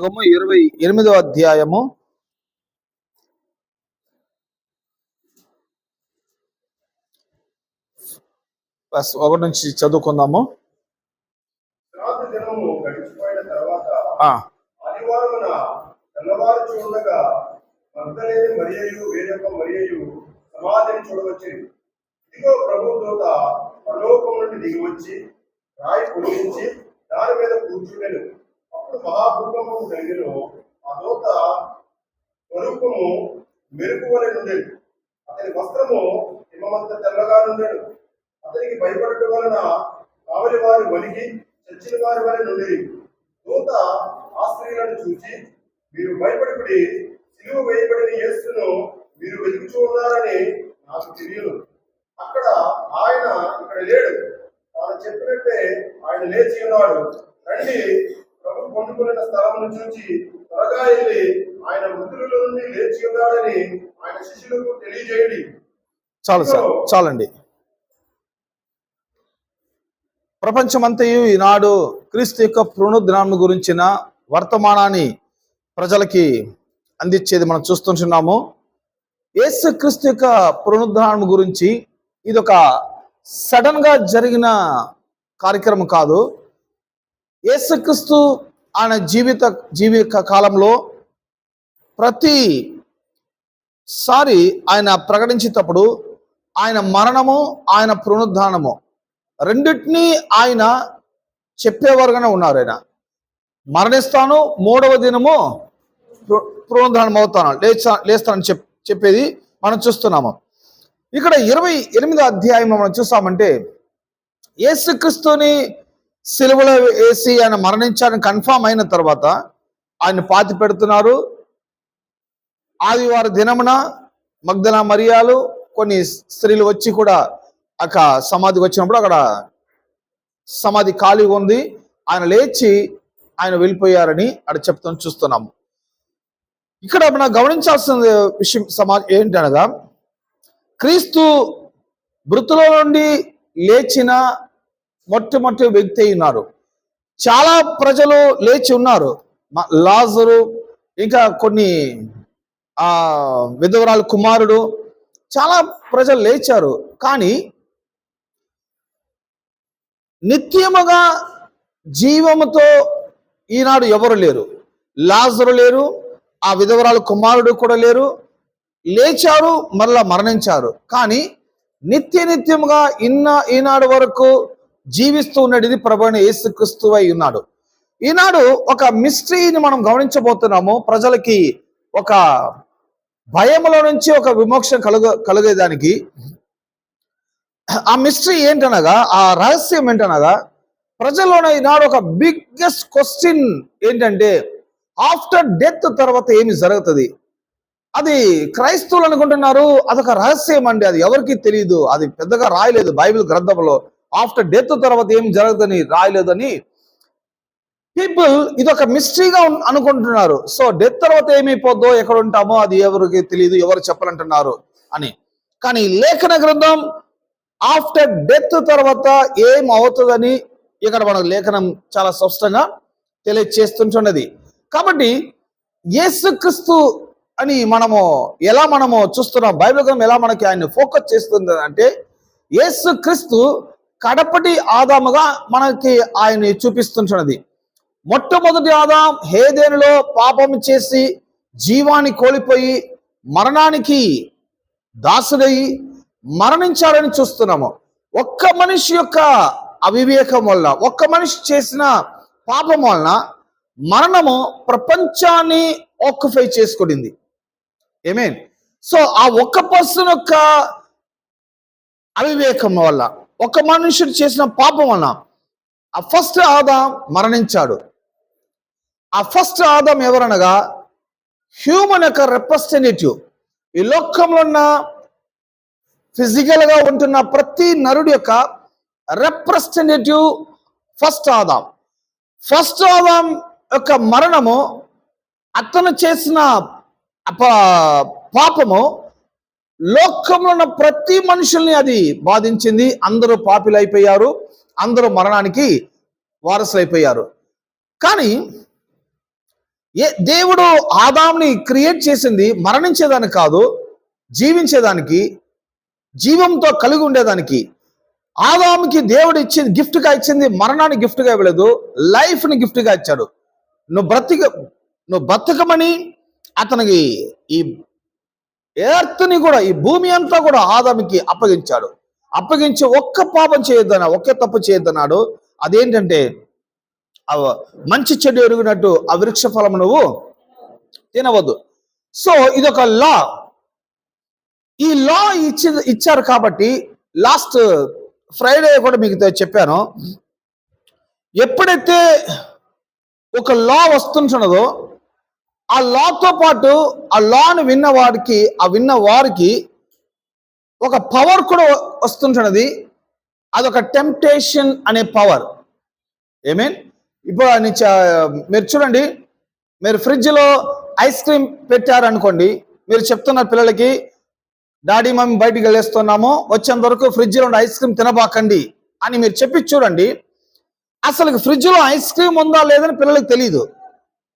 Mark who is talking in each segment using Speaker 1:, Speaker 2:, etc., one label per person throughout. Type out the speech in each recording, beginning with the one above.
Speaker 1: 28వ అధ్యాయము 1 నుంచి చదువుకుందాము.
Speaker 2: గడిచిపోయిన తర్వాత ఆదివారమున తెల్లవారుచుండగా మగ్దలేని మరియయు వేరొక మరియయు సమాధిని చూడవచ్చింది. ఇదిగో ప్రభువు దూత పరలోకం నుండి దిగి వచ్చి రాయి పొడిగించి దాని మీద కూర్చుండెను. అప్పుడు మహాభూకంపము కలిగెను. ఆ దూత స్వరూపము మెరుపు వలె నుండెను. అతని వస్త్రము హిమమంత తెల్లగా నుండెను. అతనికి భయపడటం వలన కావలి వారు వణికి చచ్చిన వారి వలె నుండి. దూత ఆ స్త్రీలను చూసి, మీరు భయపడి సిలువ వేయబడిన యేసును మీరు వెతుకుచూ ఉన్నారని నాకు తెలియదు. ఆయన ఇక్కడ లేడు. తాను చెప్పినట్టే ఆయన లేచి ఉన్నాడు. రండి, ప్రభు పండుకున్న స్థలమును చూచి త్వరగా వెళ్ళి ఆయన మృతుల నుండి లేచి ఉన్నాడని ఆయన శిష్యులకు తెలియజేయండి.
Speaker 1: చాలండి. ప్రపంచమంతయు ఈనాడు క్రీస్తు యొక్క పునరుద్ధానం గురించిన వర్తమానాన్ని ప్రజలకి అందించేది మనం చూస్తుంటున్నాము. యేసు క్రీస్తు యొక్క పునరుద్ధానం గురించి ఇది ఒక సడన్ గా జరిగిన కార్యక్రమం కాదు. యేసుక్రీస్తు ఆయన జీవిత కాలంలో ప్రతిసారి ఆయన ప్రకటించేటప్పుడు ఆయన మరణము, ఆయన పునరుద్ధానము రెండింటినీ ఆయన చెప్పేవారుగానే ఉన్నారు. ఆయన మరణిస్తాను, 3వ దినము పునరుద్ధానం అవుతాను, లేస్తానని చెప్పేది మనం చూస్తున్నాము. ఇక్కడ 28వ అధ్యాయం మనం చూసామంటే యేసుక్రీస్తుని సిలువలో వేసి ఆయన మరణించాలని కన్ఫామ్ అయిన తర్వాత ఆయన పాతి పెడుతున్నారు. ఆదివారం దినమున మగ్దల మరియాలు కొన్ని స్త్రీలు వచ్చి కూడా అక్కడ సమాధికి వచ్చినప్పుడు అక్కడ సమాధి ఖాళీగా ఉంది. ఆయన లేచి ఆయన వెళ్ళిపోయారని అక్కడ చెప్తాను చూస్తున్నాము. ఇక్కడ మనం గమనించాల్సిన విషయం ఏంటనగా క్రీస్తు మృతుల నుండి లేచిన మొట్టమొదటి వ్యక్తి ఉన్నారు. చాలా ప్రజలు లేచి ఉన్నారు. లాజరు, ఇంకా కొన్ని విధవరాల కుమారుడు, చాలా ప్రజలు లేచారు. కానీ నిత్యముగా జీవముతో ఈనాడు ఎవరు లేరు. లాజరు లేరు, ఆ విధవరాల కుమారుడు కూడా లేరు. లేచారు, మరలా మరణించారు. కానీ నిత్యముగా ఈనాడు వరకు జీవిస్తూ ఉన్నది ప్రభువైన యేసుక్రీస్తు అయి ఉన్నాడు. ఈనాడు ఒక మిస్టరీని మనం గమనించబోతున్నాము. ప్రజలకి ఒక భయములో నుంచి ఒక విమోక్షం కలిగేదానికి ఆ మిస్టరీ ఏంటనగా, ఆ రహస్యం ఏంటనగా, ప్రజల్లోనే ఈనాడు ఒక బిగ్గెస్ట్ క్వశ్చన్ ఏంటంటే ఆఫ్టర్ డెత్ తర్వాత ఏమి జరుగుతుంది. అది క్రైస్తవులు అనుకుంటున్నారు అదొక రహస్యం అండి, అది ఎవరికి తెలియదు, అది పెద్దగా రాయలేదు బైబిల్ గ్రంథంలో. ఆఫ్టర్ డెత్ తర్వాత ఏం జరుగుతుందని రాయలేదని పీపుల్ ఇదొక మిస్టరీగా అనుకుంటున్నారు. సో డెత్ తర్వాత ఏమైపోద్దో, ఎక్కడ ఉంటామో అది ఎవరికి తెలియదు, ఎవరు చెప్పాలంటున్నారు అని. కానీ లేఖన గ్రంథం ఆఫ్టర్ డెత్ తర్వాత ఏం అవుతుందని ఇక్కడ మనకు లేఖనం చాలా స్పష్టంగా తెలియచేస్తుంటున్నది. కాబట్టి యేసుక్రీస్తు అని మనము చూస్తున్నాం. బైబిల్ గ్రంథం ఎలా మనకి ఆయన ఫోకస్ చేస్తుంది అంటే యేసుక్రీస్తు కడపటి ఆదాముగా మనకి ఆయన చూపిస్తుంటున్నది. మొట్టమొదటి ఆదాం హేదేనులో పాపం చేసి జీవాన్ని కోల్పోయి మరణానికి దాసుడయి మరణించాడని చూస్తున్నాము. ఒక్క మనిషి యొక్క అవివేకం వల్ల, ఒక్క మనిషి చేసిన పాపం వలన మరణము ప్రపంచాన్ని ఆక్యుపై చేసుకుంది. ఆమేన్. సో ఆ ఒక్క పర్సన్ యొక్క అవివేకం వల్ల, ఒక మనుషుడు చేసిన పాపం వలన ఆ ఫస్ట్ ఆదాం మరణించాడు. ఆ ఫస్ట్ ఆదాం ఎవరనగా హ్యూమన్ యొక్క రిప్రజెంటేటివ్. ఈ లోకంలో ఉన్న ఫిజికల్ గా ఉంటున్న ప్రతి నరుడి యొక్క representative first Adam. First Adam యొక్క మరణము, అతను చేసిన పాపము లోకంలో ఉన్న ప్రతి మనుషుల్ని అది బాధించింది. అందరూ పాపిలైపోయారు, అందరూ మరణానికి వారసులైపోయారు. కానీ దేవుడు ఆదాంని క్రియేట్ చేసింది మరణించేదానికి కాదు, జీవించేదానికి, జీవంతో కలిగి ఉండేదానికి. ఆదాముకి దేవుడు ఇచ్చింది, గిఫ్ట్గా ఇచ్చింది మరణాన్ని గిఫ్ట్గా ఇవ్వలేదు, లైఫ్ని గిఫ్ట్గా ఇచ్చాడు. నువ్వు బతకమని అతనికి ఈ ఎర్త్ని కూడా, ఈ భూమి అంతా కూడా ఆదాముకి అప్పగించాడు. అప్పగించి ఒక్క పాపం చేయొద్దన్నా, ఒక్క తప్పు చేయొద్దన్నాడు. అదేంటంటే మంచి చెడు ఎరుగునట్టు ఆ వృక్ష ఫలము నువ్వు తినవద్దు. సో ఇదొక లా. ఈ లా ఇచ్చారు కాబట్టి లాస్ట్ ఫ్రైడే కూడా మీకు చెప్పాను, ఎప్పుడైతే ఒక లా వస్తుంటున్నదో ఆ లాతో పాటు ఆ లాను విన్న వారికి ఒక పవర్ కూడా వస్తుంటున్నది. అదొక టెంప్టేషన్ అనే పవర్. ఏమేన్ ఇప్పుడు మీరు చూడండి, మీరు ఫ్రిడ్జ్లో ఐస్ క్రీమ్ పెట్టారనుకోండి, మీరు చెప్తున్నారు పిల్లలకి, డాడీ మమ్మీ బయటికి వెళ్ళేస్తున్నాము, వచ్చేంత వరకు ఫ్రిడ్జ్లో ఉండే ఐస్ క్రీమ్ తినబాకండి అని మీరు చెప్పి చూడండి. అసలు ఫ్రిడ్జ్లో ఐస్ క్రీమ్ ఉందా లేదని పిల్లలకు తెలియదు.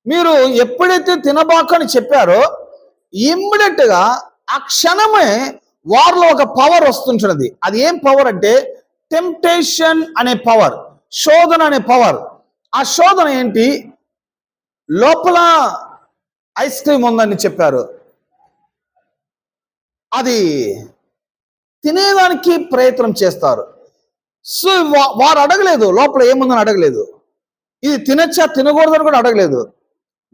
Speaker 1: మీరు ఎప్పుడైతే తినబాకని చెప్పారో ఇమ్మీడియట్గా ఆ క్షణమే వారిలో ఒక పవర్ వస్తుంటున్నది. అది ఏం పవర్ అంటే టెంప్టేషన్ అనే పవర్, శోధన అనే పవర్. ఆ శోధన ఏంటి? లోపల ఐస్ క్రీమ్ ఉందని చెప్పారు, అది తినేదానికి ప్రయత్నం చేస్తారు. సో వారు అడగలేదు లోపల ఏముందని అడగలేదు, ఇది తినచ్చా తినకూడదని కూడా అడగలేదు.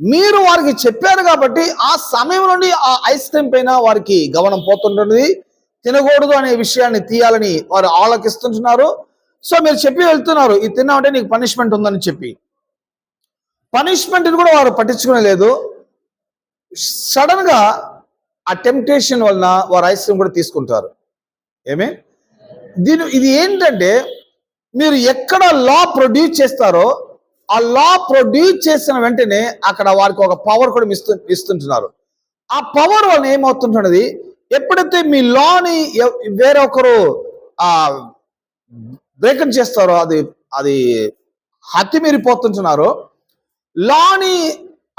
Speaker 1: మీరు వారికి చెప్పారు కాబట్టి ఆ సమయం నుండి ఆ ఐస్ క్రీమ్ పైన వారికి గమనం పోతుంటుంది. తినకూడదు అనే విషయాన్ని తీయాలని వారు ఆలోకిస్తుంటున్నారు. సో మీరు చెప్పి వెళ్తున్నారు, ఇది తిన్నామంటే నీకు పనిష్మెంట్ ఉందని చెప్పి. పనిష్మెంట్ కూడా వారు పట్టించుకునే లేదు. సడన్ గా ఆ టెంప్టేషన్ వలన వారు ఐస్ క్రీమ్ కూడా తీసుకుంటారు. ఏమే ఇది ఏంటంటే, మీరు ఎక్కడ లా ప్రొడ్యూస్ చేస్తారో ఆ లా ప్రొడ్యూస్ చేసిన వెంటనే అక్కడ వారికి ఒక పవర్ కూడా ఇస్తుంటున్నారు. ఆ పవర్ వలన ఏమవుతుంటున్నది, ఎప్పుడైతే మీ లాని వేరొకరు బ్రేకన్ చేస్తారో, అది హత్తిమీరిపోతుంటున్నారో. లాని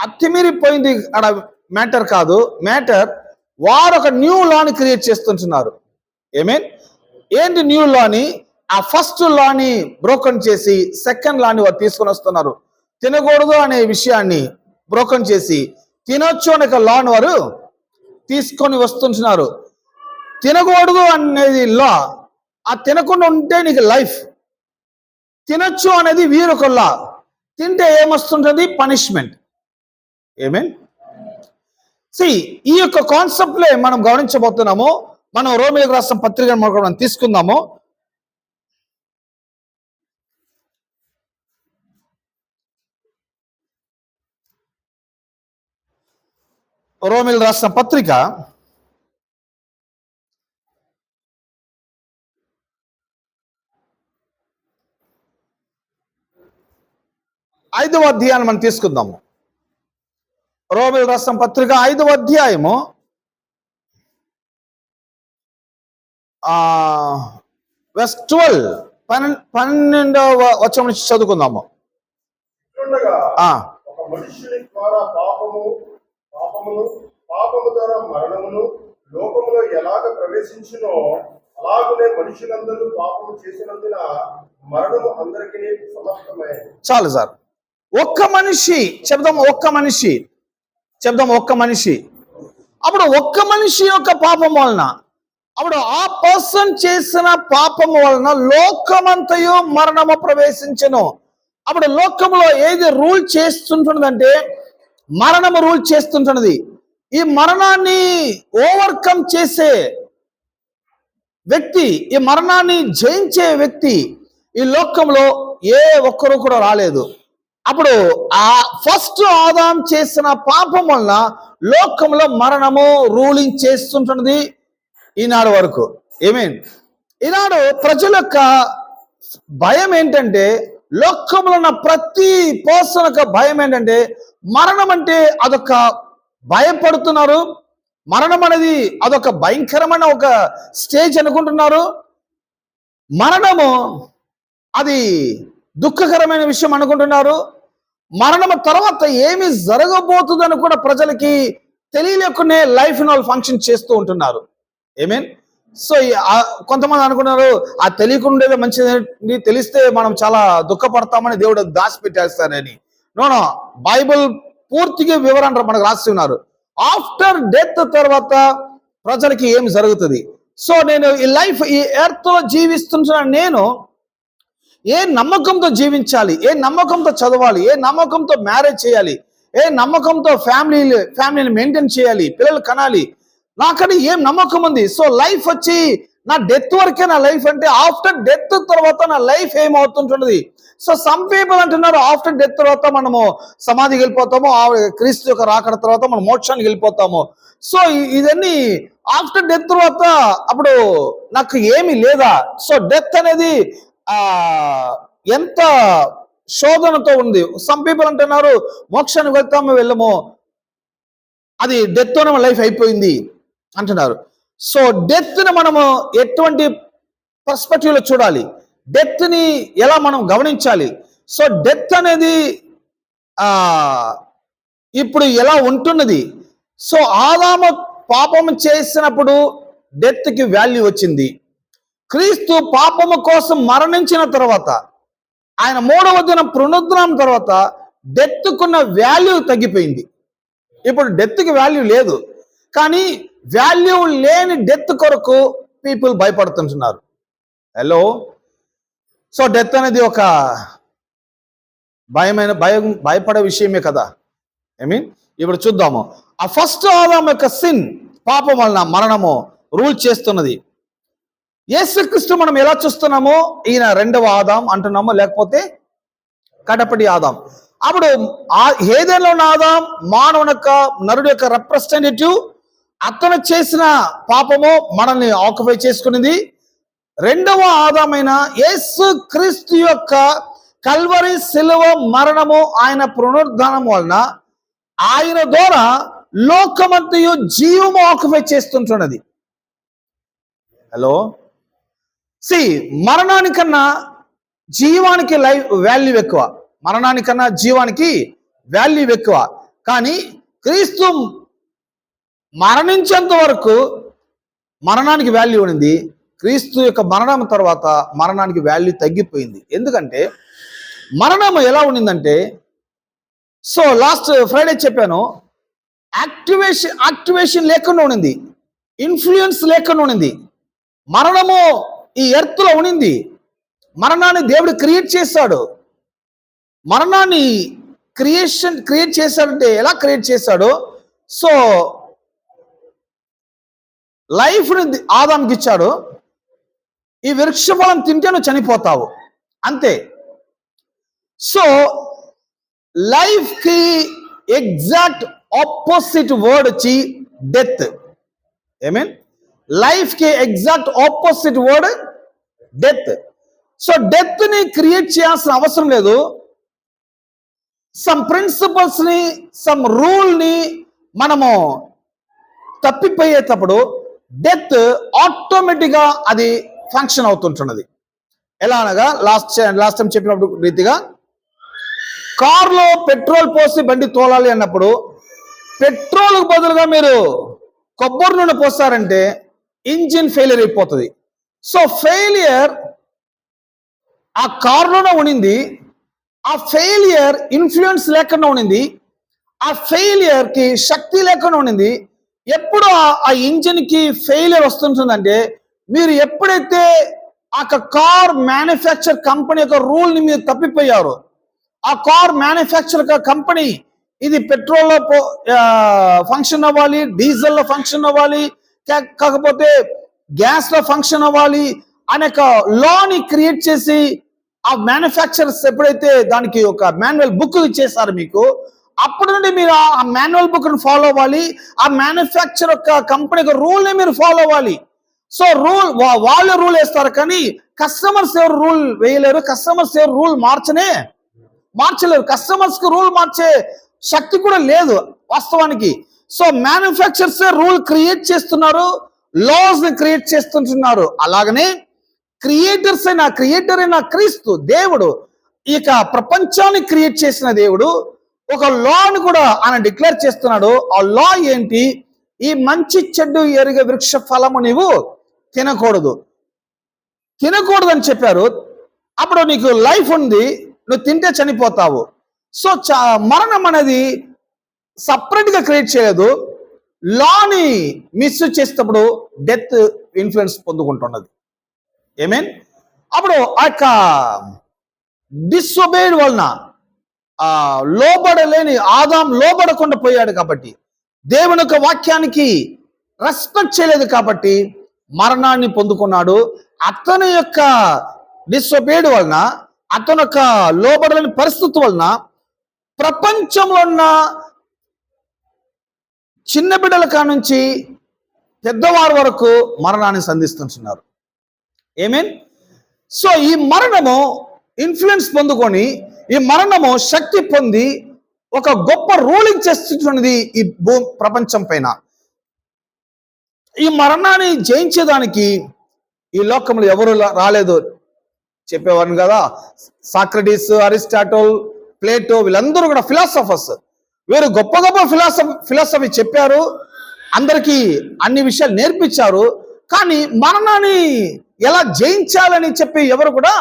Speaker 1: అత్తిమీరిపోయింది అక్కడ మ్యాటర్ కాదు, మ్యాటర్ వారు ఒక న్యూ లాని క్రియేట్ చేస్తుంటున్నారు. ఏంటి న్యూ లాని? ఆ ఫస్ట్ లాని బ్రోకన్ చేసి సెకండ్ లాని వారు తీసుకొని వస్తున్నారు. తినకూడదు అనే విషయాన్ని బ్రోకన్ చేసి తినొచ్చు అనే లాని వారు తీసుకొని వస్తుంటున్నారు. తినకూడదు అనేది లా, ఆ తినకుండా ఉంటే నీకు లైఫ్. తినొచ్చు అనేది వీరొక లా, తింటే ఏమొస్తుంటుంది? పనిష్మెంట్. ఈ యొక్క కాన్సెప్ట్లే మనం గమనించబోతున్నాము. మనం రోమీయులకు రాసిన పత్రికను మనం తీసుకుందాము. రోమీయులకు రాసిన పత్రిక 5వ అధ్యాయాన్ని మనం తీసుకుందాము. రోమీయులకు రాసిన పత్రిక 5వ అధ్యాయము verse 12, 12వ వచనం నుంచి చదువుకుందాము.
Speaker 2: ఒక మనుష్యుని ద్వారా పాపము ద్వారా మరణమును లోకములో ఎలాగ ప్రవేశించునో అలాగనే మనుషులందరూ పాపము చేసినందున మరణము అందరికీ సమస్తమైనది.
Speaker 1: చాలు సార్. ఒక్క మనిషి చెప్దాం, ఒక్క మనిషి. అప్పుడు ఒక్క మనిషి యొక్క పాపం వలన, అప్పుడు ఆ పర్సన్ చేసిన పాపం వలన లోకమంతయు మరణము ప్రవేశించెను. అప్పుడు లోకంలో ఏది రూల్ చేస్తుంటున్నదంటే మరణము రూల్ చేస్తుంటున్నది. ఈ మరణాన్ని ఓవర్కమ్ చేసే వ్యక్తి, ఈ మరణాన్ని జయించే వ్యక్తి ఈ లోకంలో ఏ ఒక్కరు కూడా రాలేదు. అప్పుడు ఆ ఫస్ట్ ఆదాం చేసిన పాపం వలన లోకంలో మరణము రూలింగ్ చేస్తుంటున్నది ఈనాడు వరకు. ఈనాడు ప్రజల యొక్క భయం ఏంటంటే, లోకంలో ఉన్న ప్రతి పర్సన్ యొక్క భయం ఏంటంటే మరణం అంటే అదొక భయపడుతున్నారు. మరణం అనేది అదొక భయంకరమైన ఒక స్టేజ్ అనుకుంటున్నారు. మరణము అది దుఃఖకరమైన విషయం అనుకుంటున్నారు. మరణం తర్వాత ఏమి జరగబోతుందని కూడా ప్రజలకి తెలియలేకునే లైఫ్ వాళ్ళు ఫంక్షన్ చేస్తూ ఉంటున్నారు. ఏమేన్ సో కొంతమంది అనుకున్నారు ఆ తెలియకుండా మంచిది, తెలిస్తే మనం చాలా దుఃఖపడతామని దేవుడు దాచిపెట్టేస్తారని. నో, బైబిల్ పూర్తిగా వివరణ మనకు రాసి ఉన్నారు. ఆఫ్టర్ డెత్ తర్వాత ప్రజలకి ఏం జరుగుతుంది. సో నేను ఈ లైఫ్ ఈ ఎర్త్ లో జీవిస్తున్న నేను ఏ నమ్మకంతో జీవించాలి, ఏ నమ్మకంతో చదవాలి, ఏ నమ్మకంతో మ్యారేజ్ చేయాలి, ఏ నమ్మకంతో ఫ్యామిలీని మెయింటైన్ చేయాలి, పిల్లలు కనాలి, నాకని ఏం నమ్మకం ఉంది. సో లైఫ్ వచ్చి నా డెత్ వరకే నా లైఫ్ అంటే ఆఫ్టర్ డెత్ తర్వాత నా లైఫ్ ఏమవుతుంటున్నది. సో సమ్ పీపుల్ అంటున్నారు ఆఫ్టర్ డెత్ తర్వాత మనము సమాధికి వెళ్ళిపోతాము, క్రీస్తు యొక్క రాకడ తర్వాత మనం మోక్షానికి వెళ్ళిపోతాము. సో ఇదన్నీ ఆఫ్టర్ డెత్ తర్వాత అప్పుడు నాకు ఏమీ లేదా. సో డెత్ అనేది ఎంత శోధనతో ఉంది. సమ్ పీపుల్ అంటున్నారు మోక్షానికి వెళ్తాము వెళ్ళము, అది డెత్ తోనే లైఫ్ అయిపోయింది అంటున్నారు. సో డెత్ ని మనము ఎటువంటి పర్స్పెక్టివ్ లో చూడాలి, డెత్ ని ఎలా మనం గమనించాలి. సో డెత్ అనేది ఇప్పుడు ఎలా ఉంటున్నది. సో ఆదాము పాపము చేసినప్పుడు డెత్ కి వాల్యూ వచ్చింది. క్రీస్తు పాపము కోసం మరణించిన తర్వాత ఆయన 3వ దినం పునరుద్ధానం తర్వాత డెత్ కున్న వాల్యూ తగ్గిపోయింది. ఇప్పుడు డెత్ కి వాల్యూ లేదు, కానీ వాల్యూ లేని డెత్ కొరకు పీపుల్ భయపడుతుంటున్నారు. హలో, సో డెత్ అనేది ఒక భయపడే విషయమే కదా. ఇప్పుడు చూద్దాము. ఆ ఫస్ట్ ఆదాము యొక్క సిన్, పాపం వలన మరణము రూల్ చేస్తున్నది. యేసుక్రీస్తు మనం ఎలా చూస్తున్నామో ఈయన 2వ ఆదాం అంటున్నామో, లేకపోతే కడపటి ఆదాం. అప్పుడు ఏదైనా ఉన్న ఆదాం నరుడు యొక్క రిప్రజెంటేటివ్. అతను చేసిన పాపము మనల్ని ఆక్యుపై చేసుకున్నది. 2వ ఆదామైన యేసు క్రీస్తు యొక్క కల్వరి శిలువ మరణము, ఆయన పునరుద్ధానం వలన ఆయన ద్వారా లోకమంతయు జీవము ఆక్యుపై చేస్తుంటున్నది. హలో, మరణానికన్నా జీవానికి వాల్యూ ఎక్కువ, మరణానికన్నా జీవానికి వాల్యూ ఎక్కువ. కానీ క్రీస్తు మరణించేంత వరకు మరణానికి వాల్యూ ఉంది. క్రీస్తు యొక్క మరణం తర్వాత మరణానికి వాల్యూ తగ్గిపోయింది. ఎందుకంటే మరణం ఎలా ఉండిందంటే, సో లాస్ట్ ఫ్రైడే చెప్పాను, యాక్టివేషన్ లేకుండా ఉండింది, ఇన్ఫ్లుయెన్స్ లేకుండా ఉండింది. మరణము ఈ ఎర్త్ లో ఉండింది. మరణాన్ని దేవుడు క్రియేట్ చేశాడు. మరణాన్ని క్రియేట్ చేశాడంటే ఎలా క్రియేట్ చేశాడు? సో లైఫ్ ని ఆదాంకి ఇచ్చాడు. ఈ వృక్షఫలం తింటే నువ్వు చనిపోతావు, అంతే. సో లైఫ్ కి ఎగ్జాక్ట్ ఆపోజిట్ వర్డ్ వచ్చి డెత్. లైఫ్ కి exact opposite word death. So death ని క్రియేట్ చేయాల్సిన అవసరం లేదు. సమ్ ప్రిన్సిపల్స్ ని, సమ్ రూల్ ని మనము తప్పిపోయేటప్పుడు డెత్ ఆటోమేటిక్ గా అది ఫంక్షన్ అవుతుంటున్నది. ఎలా అనగా లాస్ట్ టైం చెప్పినప్పుడు రీతిగా కారులో పెట్రోల్ పోసి బండి తోలాలి అన్నప్పుడు పెట్రోల్ బదులుగా మీరు కొబ్బరి నూనె పోస్తారంటే ఇంజిన్ ఫెయిలియర్ అయిపోతుంది. సో ఫెయిలియర్ ఆ కారులోనే ఉండింది. ఆ ఫెయిలియర్ ఇన్ఫ్లుయెన్స్ లేకుండా ఉండింది. ఆ ఫెయిలియర్ కి శక్తి లేకుండా ఉండింది. ఎప్పుడు ఆ ఇంజిన్ కి ఫెయిలియర్ వస్తుంటుందంటే మీరు ఎప్పుడైతే ఆ కార్ మ్యానుఫ్యాక్చర్ కంపెనీ యొక్క రూల్ ని మీరు తప్పిపోయారు. ఆ కార్ మ్యానుఫ్యాక్చర్ కంపెనీ ఇది పెట్రోల్లో ఫంక్షన్ అవ్వాలి, డీజిల్లో ఫంక్షన్ అవ్వాలి, కాకపోతే గ్యాస్ లో ఫంక్షన్ అవ్వాలి అనే లాని క్రియేట్ చేసి ఆ మ్యానుఫ్యాక్చరర్స్ ఎప్పుడైతే దానికి ఒక మాన్యువల్ బుక్ ఇచ్చేసారు మీకు, అప్పటి నుండి మీరు ఆ మాన్యువల్ బుక్ ని ఫాలో అవ్వాలి. ఆ మ్యానుఫ్యాక్చర్ యొక్క కంపెనీ యొక్క రూల్ ని మీరు ఫాలో అవ్వాలి. సో వాళ్ళు రూల్ వేస్తారు, కానీ కస్టమర్స్ ఎవరు రూల్ వేయలేరు. కస్టమర్స్ ఎవరు రూల్ మార్చలేరు. కస్టమర్స్ కి రూల్ మార్చే శక్తి కూడా లేదు వాస్తవానికి. సో మ్యానుఫ్యాక్చర్స్ రూల్ క్రియేట్ చేస్తున్నారు, లాస్ ని క్రియేట్ చేస్తుంటున్నారు. అలాగనే క్రియేటర్ అయిన క్రీస్తు దేవుడు ఇక ప్రపంచాన్ని క్రియేట్ చేసిన దేవుడు ఒక లాని కూడా ఆయన డిక్లేర్ చేస్తున్నాడు. ఆ లా ఏంటి? ఈ మంచి చెడ్డు ఎరుగ వృక్ష ఫలము నీవు తినకూడదు అని చెప్పారు. అప్పుడు నీకు లైఫ్ ఉంది, నువ్వు తింటే చనిపోతావు. సో మరణం అనేది సపరేట్ గా క్రియేట్ చేయలేదు. లాని మిస్ చేసేటప్పుడు డెత్ ఇన్ఫ్లుయెన్స్ పొందుకుంటున్నది. ఏమేన్? అప్పుడు ఆ యొక్క డిసొబేడ్ వలన లోబడలేని ఆదాం లోబడకుండా పోయాడు కాబట్టి, దేవుని యొక్క వాక్యానికి రెస్పెక్ట్ చేయలేదు కాబట్టి మరణాన్ని పొందుకున్నాడు. అతని యొక్క డిసొబేడ్ వలన, అతని యొక్క లోబడలేని పరిస్థితి వలన ప్రపంచంలో ఉన్న చిన్న బిడ్డల కానుంచి పెద్దవారి వరకు మరణాన్ని సంధిస్తున్నారు. ఏమేన్? సో ఈ మరణము ఇన్ఫ్లుయెన్స్ పొందుకొని, ఈ మరణము శక్తి పొంది ఒక గొప్ప రూలింగ్ చేస్తున్నది ఈ ప్రపంచం పైన. ఈ మరణాన్ని జయించేదానికి ఈ లోకంలో ఎవరు రాలేదు. చెప్పేవారు కదా, సాక్రటీస్, అరిస్టాటిల్, ప్లేటో, వీళ్ళందరూ కూడా ఫిలాసఫర్స్. వీరు గొప్ప గొప్ప ఫిలాసఫీ చెప్పారు, అందరికీ అన్ని విషయాలు నేర్పించారు. కానీ మరణాన్ని ఎలా జయించాలని చెప్పి ఎవరు కూడా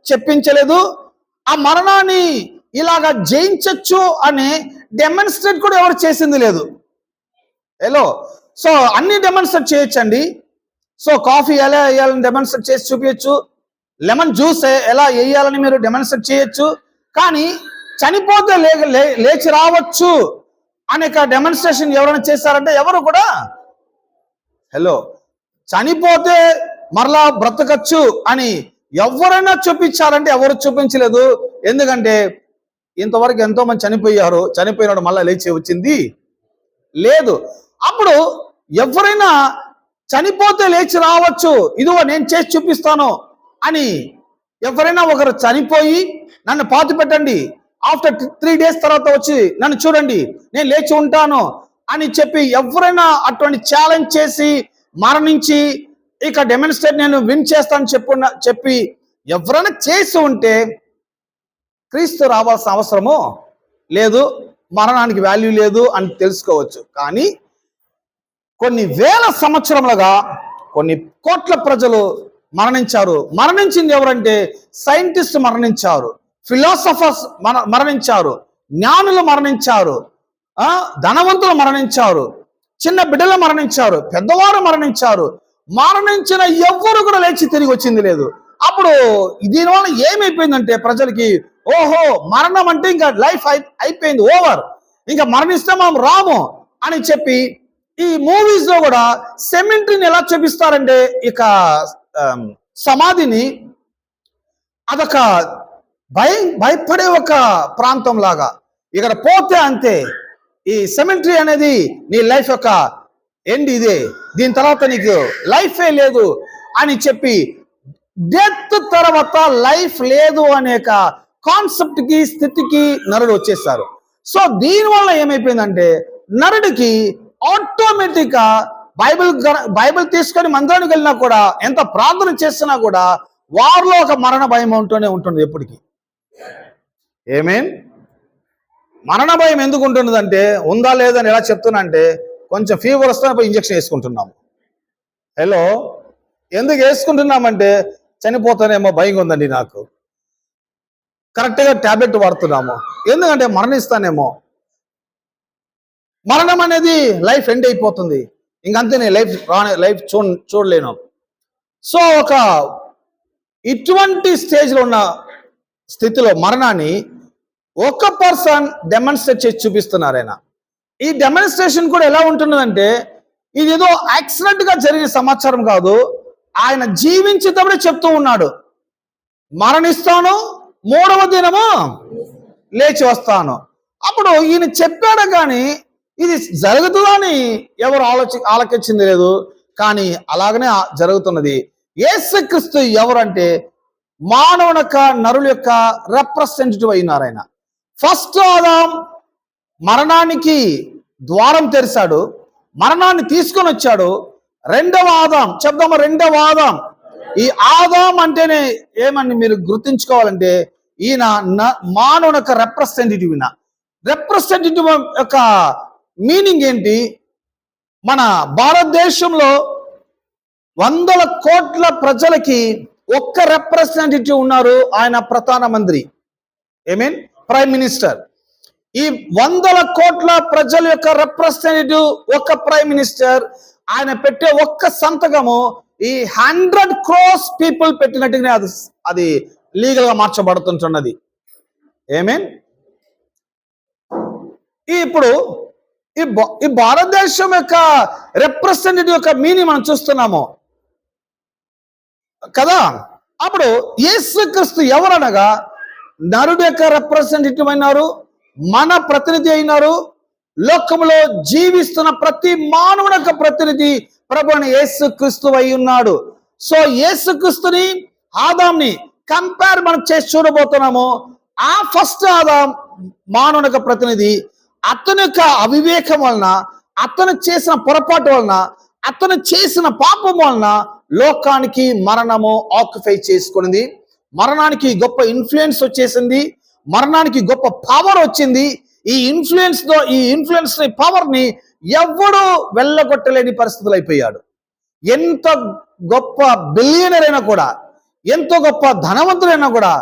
Speaker 1: చెప్పించలేదు. ఆ మరణాన్ని ఇలాగా జయించచ్చు అని డెమాన్స్ట్రేట్ కూడా ఎవరు చేసింది లేదు. హలో, సో అన్ని డెమాన్స్ట్రేట్ చేయొచ్చండి. సో కాఫీ ఎలా వేయాలని డెమాన్స్ట్రేట్ చేసి చూపించచ్చు, లెమన్ జ్యూస్ ఎలా వేయాలని మీరు డెమాన్స్ట్రేట్ చేయొచ్చు. కానీ చనిపోతే లేచి రావచ్చు అనే డెమాన్స్ట్రేషన్ ఎవరైనా చేశారంటే ఎవరు కూడా, హలో, చనిపోతే మరలా బ్రతకచ్చు అని ఎవరైనా చూపించారంటే ఎవరు చూపించలేదు. ఎందుకంటే ఇంతవరకు ఎంతో మంది చనిపోయారు, చనిపోయినాడు మళ్ళా లేచి వచ్చింది లేదు. అప్పుడు ఎవరైనా చనిపోతే లేచి రావచ్చు, ఇదిగో నేను చేసి చూపిస్తాను అని ఎవరైనా ఒకరు చనిపోయి నన్ను పాతి పెట్టండి, ఆఫ్టర్ 3 days తర్వాత వచ్చి నన్ను చూడండి, నేను లేచి ఉంటాను అని చెప్పి ఎవరైనా అటువంటి ఛాలెంజ్ చేసి మరణించి ఇక డెమాన్స్ట్రేట్ నేను విన్ చేస్తాను చెప్పి ఎవరైనా చేసి ఉంటే క్రీస్తు రావాల్సిన అవసరము లేదు, మరణానికి వాల్యూ లేదు అని తెలుసుకోవచ్చు. కానీ కొన్ని వేల సంవత్సరములుగా కొన్ని కోట్ల ప్రజలు మరణించారు. మరణించింది ఎవరంటే సైంటిస్ట్ మరణించారు, ఫిలాసఫర్స్ మరణించారు, జ్ఞానులు మరణించారు, ధనవంతులు మరణించారు, చిన్న బిడ్డలు మరణించారు, పెద్దవారు మరణించారు. మరణించిన ఎవ్వరు కూడా లేచి తిరిగి వచ్చింది లేదు. అప్పుడు దీనివల్ల ఏమైపోయిందంటే ప్రజలకి, ఓహో మరణం అంటే ఇంకా లైఫ్ అయిపోయింది, ఓవర్, ఇంకా మరణిస్తే మనం రాము అని చెప్పి ఈ మూవీస్ లో కూడా సెమెంటరీని ఎలా చూపిస్తారంటే ఇక సమాధిని అదొక భయపడే ఒక ప్రాంతం లాగా, ఇక్కడ పోతే అంతే, ఈ సెమెంటరీ అనేది నీ లైఫ్ యొక్క ఎండ్, ఇదే, దీని తర్వాత నీకు లైఫే లేదు అని చెప్పి డెత్ తర్వాత లైఫ్ లేదు అనే కాన్సెప్ట్ కి స్థితికి నరుడు వచ్చేస్తారు. సో దీనివల్ల ఏమైపోయిందంటే నరుడికి ఆటోమేటిక్ గా బైబిల్ తీసుకొని మందిరానికి వెళ్ళినా కూడా, ఎంత ప్రార్థన చేసినా కూడా వారిలో ఒక మరణ భయం ఉంటూనే ఉంటుంది ఎప్పటికీ. ఏమేన్? మరణ భయం ఎందుకు ఉంటున్నదంటే, ఉందా లేదని ఎలా చెప్తున్నా అంటే, కొంచెం ఫీవర్ వస్తే పోయి ఇంజక్షన్ వేసుకుంటున్నాము. హలో, ఎందుకు వేసుకుంటున్నామంటే చనిపోతానేమో భయంగా ఉందండి నాకు, కరెక్ట్గా టాబ్లెట్ వాడుతున్నాము, ఎందుకంటే మరణిస్తానేమో. మరణం అనేది లైఫ్ ఎండ్ అయిపోతుంది, ఇంకంతే, నేను లైఫ్ చూడలేను. సో ఒక ఇటువంటి స్టేజ్లో ఉన్న స్థితిలో మరణాన్ని ఒక పర్సన్ డెమాన్స్ట్రేట్ చేసి చూపిస్తున్నారు ఆయన. ఈ డెమాన్స్ట్రేషన్ కూడా ఎలా ఉంటున్నదంటే, ఇది ఏదో యాక్సిడెంట్ గా జరిగిన సమాచారం కాదు, ఆయన జీవించేటప్పుడే చెప్తూ ఉన్నాడు, మరణిస్తాను, 3వ దినము లేచి వస్తాను. అప్పుడు ఈయన చెప్పాడు కానీ ఇది జరుగుతుందని ఎవరు ఆలోచించింది లేదు. కానీ అలాగనే జరుగుతున్నది. యేసుక్రీస్తు ఎవరంటే మానవుని యొక్క, నరుల యొక్క రిప్రజెంటేటివ్ అయినారు ఆయన. ఫస్ట్ ఆదాం మరణానికి ద్వారం తెరిచాడు, మరణాన్ని తీసుకొని వచ్చాడు. రెండవ ఆదాం, చెప్దామా, రెండవ ఆదాం. ఈ ఆదాం అంటేనే ఏమని మీరు గుర్తుంచుకోవాలంటే, ఈయన మానవుని యొక్క రిప్రజెంటేటివ్. రిప్రజెంటేటివ్ యొక్క మీనింగ్ ఏంటి? మన భారతదేశంలో 100 కోట్ల ప్రజలకి ఒక్క రిప్రజెంటేటివ్ ఉన్నారు, ఆయన ప్రధానమంత్రి, ప్రైమ్ మినిస్టర్. ఈ 100 కోట్ల ప్రజల యొక్క రిప్రజెంటేటివ్ ఒక ప్రైమ్ మినిస్టర్. ఆయన పెట్టే ఒక్క సంతకము ఈ 100 crores పీపుల్ పెట్టినట్టుగానే అది లీగల్ గా మార్చబడుతుంటున్నది. ఇప్పుడు ఈ భారతదేశం యొక్క రిప్రజెంటేటివ్ యొక్క మీనింగ్ మనం చూస్తున్నాము కదా. అప్పుడు యేసుక్రీస్తు ఎవరనగా నరుడు యొక్క రిప్రజెంటేటివ్ అయినారు, మన ప్రతినిధి అయినారు. లోకంలో జీవిస్తున్న ప్రతి మానవుని యొక్క ప్రతినిధి ప్రభువైన యేసుక్రీస్తు అయి ఉన్నాడు. సో యేసుక్రీస్తుని ఆదాంని కంపేర్ మనం చేసి చూడబోతున్నాము. ఆ ఫస్ట్ ఆదాం మానవుని యొక్క ప్రతినిధి. అతని యొక్క అవివేకం వలన, అతను చేసిన పొరపాటు వలన, అతను చేసిన పాపం వలన లోకానికి మరణము ఆక్యుపై చేసుకున్నది. మరణానికి గొప్ప ఇన్ఫ్లుయెన్స్ వచ్చేసింది, మరణానికి గొప్ప పవర్ వచ్చింది. ఈ ఇన్ఫ్లుయెన్స్ పవర్ ని ఎవడు వెళ్ళగొట్టలేని పరిస్థితులు అయిపోయాడు. ఎంత గొప్ప బిలియనర్ అయినా కూడా, ఎంతో గొప్ప ధనవంతుడైనా కూడా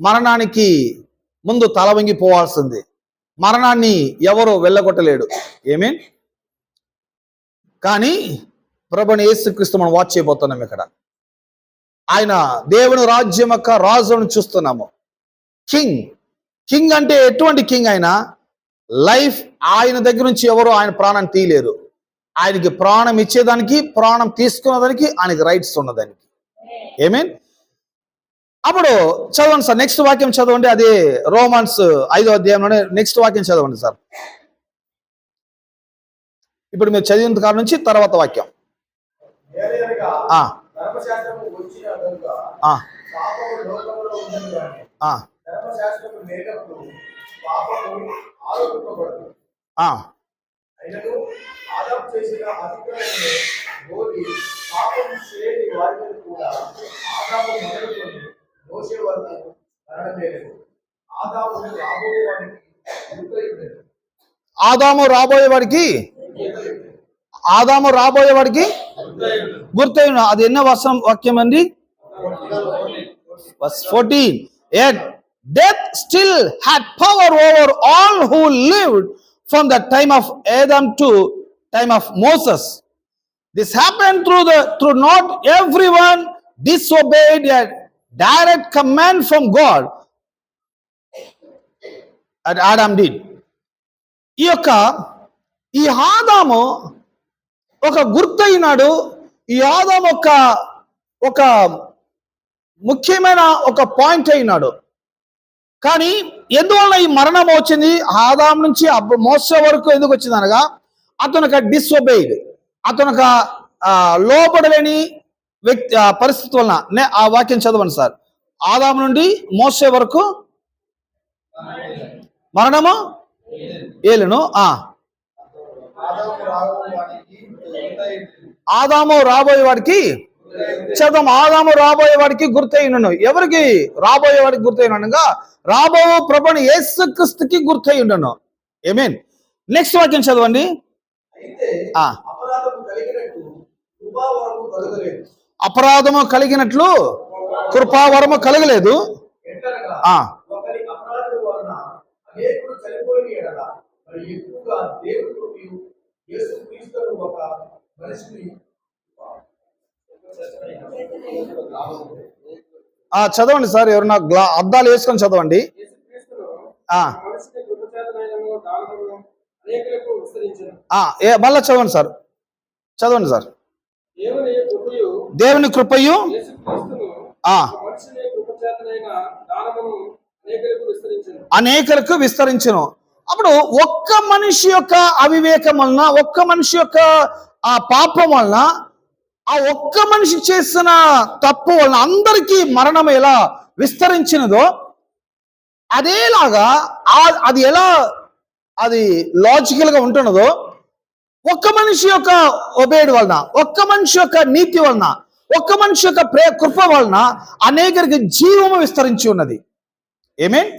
Speaker 1: మరణానికి ముందు తల వంగిపోవాల్సింది. మరణాన్ని ఎవరు వెళ్ళగొట్టలేడు. కానీ ప్రభువైన యేసుక్రీస్తు మనం వాచ్ చేయబోతున్నాం. ఇక్కడ ఆయన దేవుని రాజ్యం యొక్క రాజును చూస్తున్నాము. కింగ్ అంటే ఎటువంటి కింగ్? ఆయన లైఫ్. ఆయన దగ్గర నుంచి ఎవరు ఆయన ప్రాణాన్ని తీయలేరు. ఆయనకి ప్రాణం ఇచ్చేదానికి, ప్రాణం తీసుకునేదానికి ఆయనకి రైట్స్ ఉన్నదానికి. అప్పుడు చదవండి సార్, నెక్స్ట్ వాక్యం చదవండి. అదే రోమన్స్ 5వ అధ్యాయంలోనే నెక్స్ట్ వాక్యం చదవండి సార్. ఇప్పుడు మీరు చదివిన కాడ నుంచి తర్వాత వాక్యం. ఆదాము రాబోయే వాడికి గుర్తయిన. అది ఎన్నో వాక్యం అండి? Verse 14. Yet death still had power over all who lived from the time of Adam to time of Moses. This happened through not everyone disobeyed a direct command from God as Adam did. ఈ ఆదాము ఒక గుర్తయినాడు. ఈ ఆదాము ఒక ముఖ్యమైన ఒక point అయినాడు. కానీ ఎందువల్ల ఈ మరణం వచ్చింది? ఆదాం నుంచి మోసే వరకు ఎందుకు వచ్చింది అనగా, అతను డిసొబెయిడ్, అతను లోబడలేని వ్యక్తి పరిస్థితి వలన. ఆ వాక్యం చదవండి సార్. ఆదాం నుండి మోసే వరకు మరణము ఏలును. ఆదాము రాబోయే వాడికి చదవం. ఆదాము రాబోయే వాడికి గుర్తయినను. ఎవరికి రాబోయే వాడికి గుర్తయినగా, రాబో ప్రభుని యేసుక్రీస్తుకి గుర్తయి ఉండను. నెక్స్ట్ వాక్యం చదవండి. అపరాధము కలిగినట్లు కృపావరము కలగలేదు. చదవండి సార్. ఎవరన్నా అద్దాలు వేసుకొని చదవండి. మళ్ళా చదవండి సార్. చదవండి సార్. దేవుని కృపయు అనేకులకు విస్తరించును. అప్పుడు ఒక్క మనిషి యొక్క అవివేకం వలన, ఒక్క మనిషి యొక్క ఆ పాపం వలన, ఆ ఒక్క మనిషి చేసిన తప్పు వలన అందరికీ మరణం ఎలా విస్తరించినదో, అదేలాగా అది లాజికల్ గా ఉంటున్నదో, ఒక్క మనిషి యొక్క ఒబేడ్ వలన, ఒక్క మనిషి యొక్క నీతి వలన, ఒక్క మనిషి యొక్క కృప వలన అనేకరికి జీవము విస్తరించి ఉన్నది. ఆమేన్.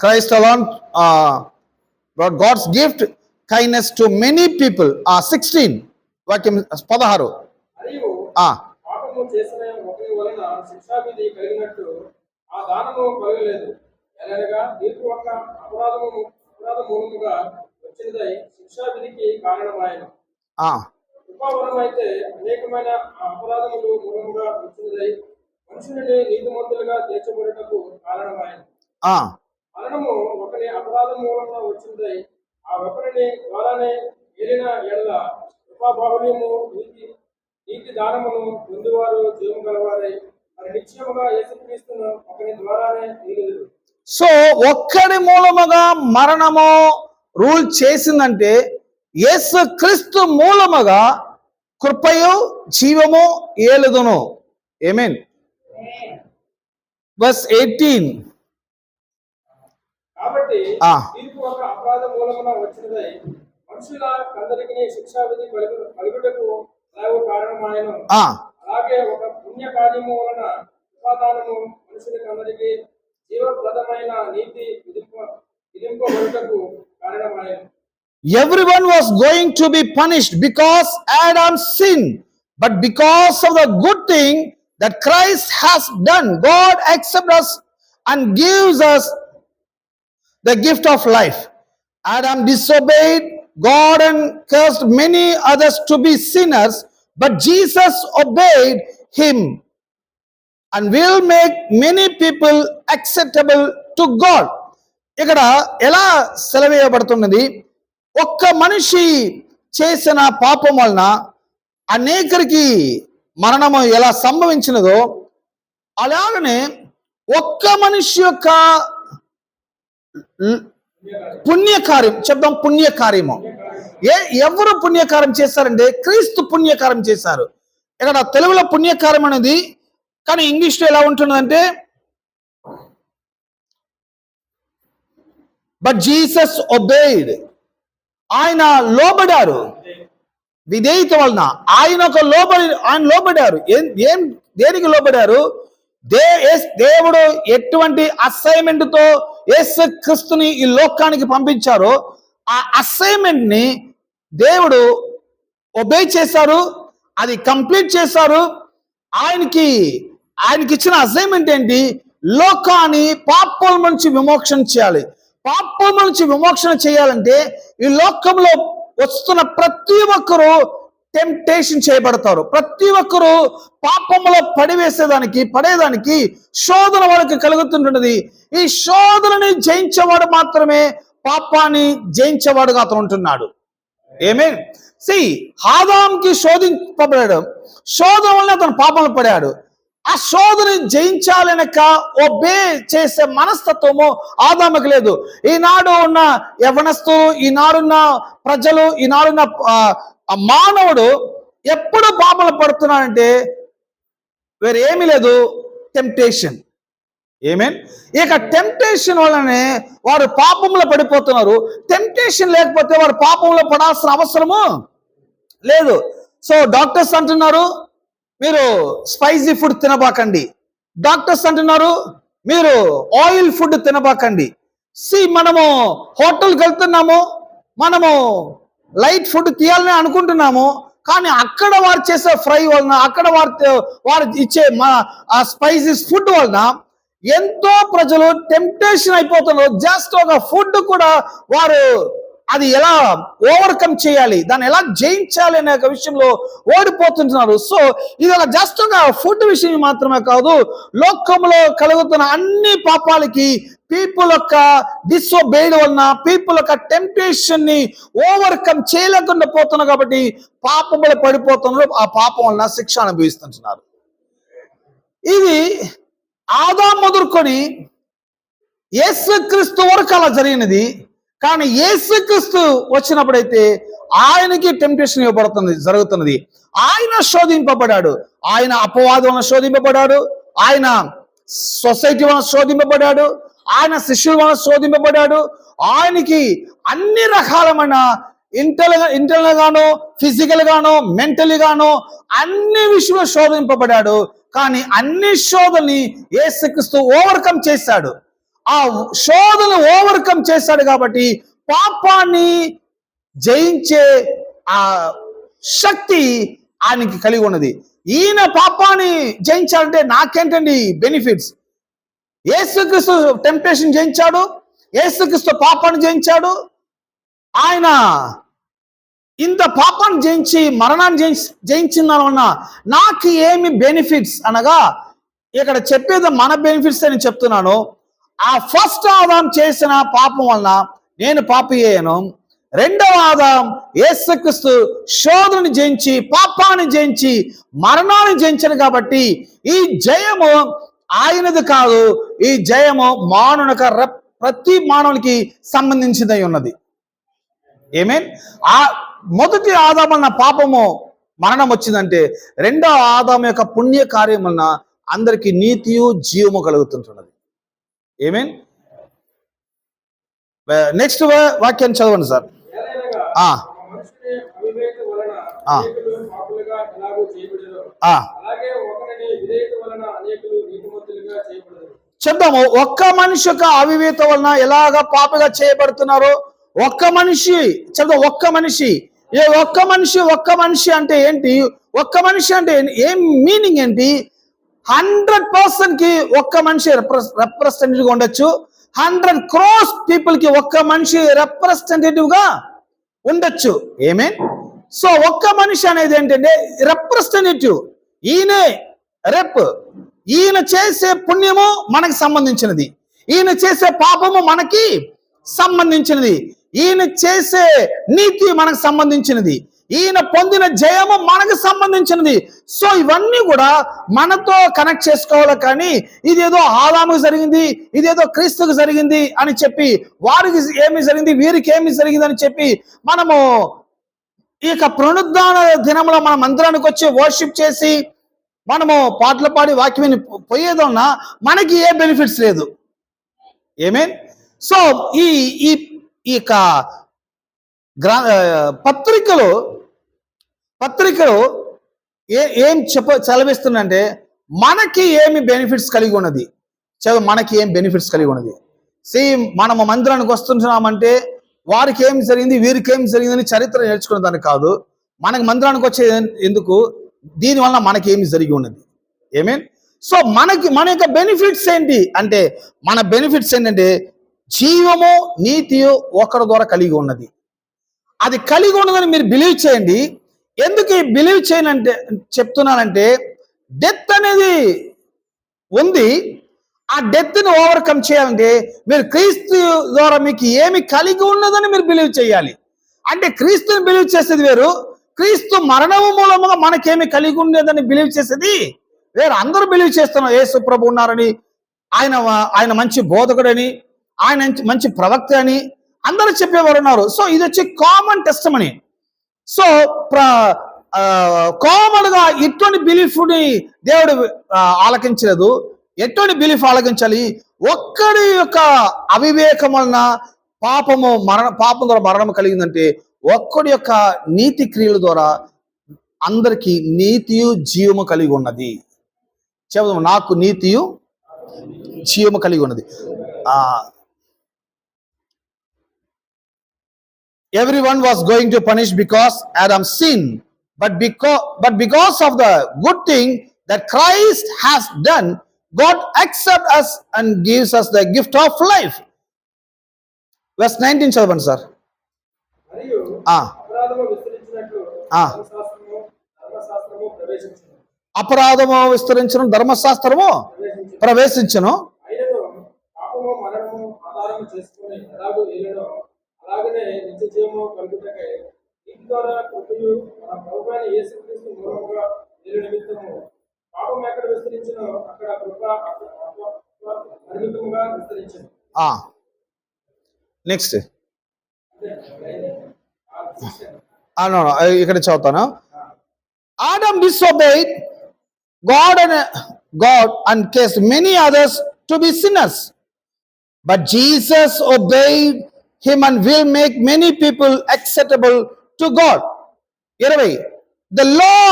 Speaker 1: Christ alone brought God's gift kindness to many people. 16 వాక్యం 16.
Speaker 3: మరియు
Speaker 1: ఆ,
Speaker 3: పాపము చేసిన ఒకరి వలన శిక్షావిధి కలిగినట్టు ఆ దానము కలగలేదు. ఎలాగనగా తీర్పు ఒక అపరాధ మూలముగా వచ్చినదై శిక్షావిధికి కారణమాయను.
Speaker 1: ఆ,
Speaker 3: కృపావరం అయితే అనేకమైన అపరాధములు మూలముగా వచ్చినదై మనుషులని నీతిమంతులుగా తీర్చబడుటకు కారణమాయను.
Speaker 1: ఆ,
Speaker 3: మరణము ఒకరి అపరాధం మూలంగా వచ్చినదై ఆ ఒకరిని ద్వారానే ఏలిన ఎడల కృపాబాహుల్యము నీతి దానమును పొందువారు జీవము గలవారై మరి నిశ్చయముగా యేసుక్రీస్తును ఒకరి ద్వారానే తీరుదురు.
Speaker 1: సో ఒక్కడి మూలముగా మరణము రూల్ చేసిందంటే యేసు క్రీస్తు మూలముగా కృపయు జీవము ఏలుదును. ఆమేన్. verse 18.
Speaker 3: కాబట్టి
Speaker 1: ఆ.
Speaker 3: తీర్పు ఒక అపరాధ మూలమున వచ్చినదై మనుషుల కందరికి శిక్షావిధి కలుగుటకు అలాగూ కారణమాయను.
Speaker 1: ఆ,
Speaker 3: అలాగే ఒక పుణ్య కార్యము వలన కృపాదానము మనుషులకందరికి జీవప్రదమైన నీతి విధింపబడుటకు కారణమాయను.
Speaker 1: everyone was going to be punished because Adam's sin, but because of the good thing that Christ has done, God accepts us and gives us the gift of life. Adam disobeyed God and cursed many others to be sinners, but Jesus obeyed him and will make many people acceptable to God. ఇక్కడ ఎలా సెలవేయబడుతున్నది, ఒక్క మనిషి చేసిన పాపం వలన అనేకరికి మరణము ఎలా సంభవించినదో అలాగనే ఒక్క మనిషి యొక్క పుణ్యకార్యం, చెప్దాం పుణ్యకార్యము. ఎవరు పుణ్యకార్యం చేశారంటే క్రీస్తు పుణ్యకార్యం చేశారు. ఇక్కడ తెలుగులో పుణ్యకార్యం అనేది, కానీ ఇంగ్లీష్లో ఎలా ఉంటుందంటే బట్ జీసస్ ఒబేడ్, ఆయన లోబడారు. విధేయత వలన ఆయన లోబడారు. ఏం దేనికి లోబడారు? దేవుడు ఎటువంటి అసైన్మెంట్ తో యేసు క్రీస్తుని ఈ లోకానికి పంపించారో ఆ అసైన్మెంట్ ని దేవుడు ఒబే చేశారు, అది కంప్లీట్ చేశారు. ఆయనకి ఇచ్చిన అసైన్మెంట్ ఏంటి? లోకాన్ని పాపం నుంచి విమోచన చేయాలి. పాపం నుంచి విమోచన చేయాలంటే ఈ లోకంలో వస్తున్న ప్రతి ఒక్కరూ టెంప్టేషన్ చేయబడతారు. ప్రతి ఒక్కరూ పాపంలో పడేదానికి శోధన వాళ్ళకి కలుగుతుంటున్నది. ఈ శోధనని జయించేవాడు మాత్రమే పాపాన్ని జయించేవాడుగా అతను ఉంటున్నాడు. ఆమేన్. ఆదాంకి శోధింపబడాడు, శోధన వల్ల అతను పాపంలో పడాడు. ఆ శోధన జయించాలనక ఒబే చేసే మనస్తత్వము ఆదాముకి లేదు. ఈనాడు ఉన్న యవనస్తులు, ఈనాడున్న ప్రజలు, ఈనాడున్న మానవుడు ఎప్పుడు పాపంలో పడుతున్నాడంటే వేరే ఏమీ లేదు, టెంప్టేషన్. ఆమేన్. ఇక టెంప్టేషన్ వల్లనే వారు పాపంలో పడిపోతున్నారు. టెంప్టేషన్ లేకపోతే వారు పాపంలో పడాల్సిన అవసరము లేదు. సో డాక్టర్స్ అంటున్నారు మీరు స్పైసీ ఫుడ్ తినబాకండి. డాక్టర్స్ అంటున్నారు మీరు ఆయిల్ ఫుడ్ తినబాకండి. మనము హోటల్కి వెళ్తున్నాము, మనము లైట్ ఫుడ్ తీయాలని అనుకుంటున్నాము, కానీ అక్కడ వారు చేసే ఫ్రై వలన, అక్కడ వారు ఇచ్చే స్పైసీస్ ఫుడ్ వలన ఎంతో ప్రజలు టెంప్టేషన్ అయిపోతున్నారు. జస్ట్ ఒక ఫుడ్ కూడా వారు అది ఎలా ఓవర్కమ్ చేయాలి, దాన్ని ఎలా జయించాలి అనే ఒక విషయంలో ఓడిపోతుంటున్నారు. సో ఇది ఒక జస్ట్ ఒక ఫుడ్ విషయం మాత్రమే కాదు, లోకంలో కలుగుతున్న అన్ని పాపాలకి పీపుల్ యొక్క డిసొబేడ్ వలన, పీపుల్ యొక్క టెంప్టేషన్ ని ఓవర్కమ్ చేయలేకుండా పోతున్నారు. కాబట్టి పాపంలో పడిపోతున్నారు. ఆ పాపం వలన శిక్ష అనుభవిస్తుంటున్నారు. ఇది ఆదాము మొదలుకొని యేసుక్రీస్తు వరకు అలా జరిగినది. కానీ యేసుక్రీస్తు వచ్చినప్పుడైతే ఆయనకి టెంప్టేషన్ జరుగుతున్నది. ఆయన శోధింపబడాడు, ఆయన అపవాదం వలన శోధింపబడాడు, ఆయన సొసైటీ వలన శోధింపబడాడు, ఆయన శిష్యుల వలన శోధింపబడాడు. ఆయనకి అన్ని రకాలమైన ఇంటర్నల్ గాను, ఫిజికల్ గాను, మెంటలీ గాను అన్ని విషయంలో శోధింపబడ్డాడు. కానీ అన్ని శోధనని యేసుక్రీస్తు ఓవర్కమ్ చేశాడు. ఆ శోధన ఓవర్కమ్ చేశాడు కాబట్టి పాపాన్ని జయించే ఆ శక్తి ఆయనకి కలిగి ఉన్నది. ఈయన పాపాన్ని జయించాలంటే నాకేంటండి బెనిఫిట్స్? యేసుక్రీస్తు టెంప్టేషన్ జయించాడు, యేసుక్రీస్తు పాపాన్ని జయించాడు. ఆయన ఇంత పాపాన్ని జయించి మరణాన్ని జయించిన వలన నాకు ఏమి బెనిఫిట్స్ అనగా, ఇక్కడ చెప్పేది మన బెనిఫిట్స్ అని చెప్తున్నాను. ఆ ఫస్ట్ ఆదాం చేసిన పాపం వలన నేను పాపి అయ్యాను. రెండవ ఆదాం యేసుక్రీస్తు శోధనని జయించి, పాపాన్ని జయించి, మరణాన్ని జయించాను కాబట్టి ఈ జయము ఆయనది కాదు. ఈ జయము ప్రతి మానవునికి సంబంధించినది ఉన్నది. ఏమేన్? ఆ మొదటి ఆదాం వలన పాపము మరణం వచ్చిందంటే రెండవ ఆదాం యొక్క పుణ్య కార్యం వలన అందరికి నీతియు జీవము కలుగుతుంటున్నది. ఏమేన్? నెక్స్ట్ వాక్యాన్ని చదవండి సార్.
Speaker 3: ఏలయనగా
Speaker 1: ఆ
Speaker 3: మనుషుని అవివేక వలన
Speaker 1: ఆ.
Speaker 3: అనేకులు పాపులుగా ఎలాగో చేయబడిరో,
Speaker 1: ఆ
Speaker 3: అలాగే ఒకరిని విధేయత వలన అనేకులు నీతిమంతులుగా చేయబడరు.
Speaker 1: చెప్దాము. ఒక్క మనిషి యొక్క అవివేత వలన ఎలాగ పాపగా చేయబడుతున్నారు. ఒక్క మనిషి చెప్దాం. ఒక్క మనిషి ఒక్క మనిషి అంటే ఏంటి? ఒక్క మనిషి అంటే ఏం మీనింగ్ ఏంటి? 100% కి ఒక్క మనిషి రిప్రజెంటేటివ్ గా ఉండొచ్చు. 100 crores పీపుల్ కి ఒక్క మనిషి రిప్రజెంటేటివ్ గా ఉండొచ్చు. ఏమే? సో ఒక్క మనిషి అనేది ఏంటంటే రిప్రజెంటేటివ్. ఈయనే ఈయన చేసే పుణ్యము మనకి సంబంధించినది, ఈయన చేసే పాపము మనకి సంబంధించినది, ఈయన చేసే నీతి మనకు సంబంధించినది, ఈయన పొందిన జయము మనకు సంబంధించినది. సో ఇవన్నీ కూడా మనతో కనెక్ట్ చేసుకోవాలి. కానీ ఇదేదో ఆదాముకు జరిగింది, ఇదేదో క్రీస్తుకు జరిగింది అని చెప్పి, వారికి ఏమి జరిగింది, వీరికి ఏమి జరిగింది అని చెప్పి మనము ఈ యొక్క పునరుద్ధాన దినంలో మన మందిరానికి వచ్చి వర్షిప్ చేసి మనము పాటలు పాడి వాక్యం పోయేదన్నా మనకి ఏ బెనిఫిట్స్ లేదు. ఏమే? సో ఈ యొక్క పత్రికలో ఏం చదివిస్తుందంటే మనకి ఏమి బెనిఫిట్స్ కలిగి ఉన్నది. మనకి ఏం బెనిఫిట్స్ కలిగి ఉన్నది. మనము మందిరానికి వస్తున్నామంటే వారికి ఏం జరిగింది, వీరికి ఏం జరిగిందని చరిత్ర నేర్చుకునే దానికి కాదు. మనకి మందిరానికి వచ్చే ఎందుకు, దీనివల్ల మనకి ఏమి జరిగి ఉన్నది. ఏమే? సో మన యొక్క బెనిఫిట్స్ ఏంటి అంటే, మన బెనిఫిట్స్ ఏంటంటే జీవము నీతియు ఒకరి ద్వారా కలిగి ఉన్నది. అది కలిగి ఉన్నదని మీరు బిలీవ్ చేయండి. ఎందుకు ఈ బిలీవ్ చేయనంటే చెప్తున్నానంటే, డెత్ అనేది ఉంది. ఆ డెత్ని ఓవర్కమ్ చేయాలంటే మీరు క్రీస్తు ద్వారా మీకు ఏమి కలిగి ఉన్నదని మీరు బిలీవ్ చేయాలి. అంటే క్రీస్తుని బిలీవ్ చేసేది వేరు, క్రీస్తు మరణము మూలముగా మనకేమి కలిగి ఉండేదని బిలీవ్ చేసేది వేరు. అందరూ బిలీవ్ చేస్తున్నారు యేసు ప్రభు ఉన్నారని, ఆయన మంచి బోధకుడని, ఆయన మంచి ప్రవక్త అని అందరూ చెప్పేవారు ఉన్నారు. సో ఇది వచ్చి కామన్ టెస్టిమనీ. సో కామన్ గా ఇటువంటి బిలీఫ్ ని దేవుడు ఆలకించలేదు. ఎటువంటి బిలీఫ్ ఆలకించాలి? ఒక్కడి యొక్క అవివేకం వలన పాపం ద్వారా మరణం కలిగిందంటే, ఒక్కడి యొక్క నీతి క్రియల ద్వారా అందరికీ నీతియు జీవము కలిగి ఉన్నది. చెబుదాం, నాకు నీతియు జీవము కలిగి ఉన్నది. Everyone was going to punish because Adam sinned, but because of the good thing that Christ has done, God accepts us and gives us the gift of life. Verse 19 చదవండి సార్.
Speaker 3: మరియు అపరాధము విస్తరించినట్లు
Speaker 1: అపరాధము విస్తరించను, ధర్మశాస్త్రము ప్రవేశించను.
Speaker 3: అయినను పాపము మరణము ఆధారము చేసుకుని ఎలాగో ఏలెనో అలాగనే నిత్య జీవము కలుగుటకై ఇంటి ద్వారా కృపయు మన ప్రభువైన యేసుక్రీస్తు మూలముగా ఏలు నిమిత్తము పాపం ఎక్కడ విస్తరించినో అక్కడ కృప పరిమితముగా విస్తరించను.
Speaker 1: నెక్స్ట్ ఇక్కడ చదువుతాను. Adam disobeyed God and caused many others to be sinners. But Jesus obeyed him and will make many people acceptable to God. 20. The law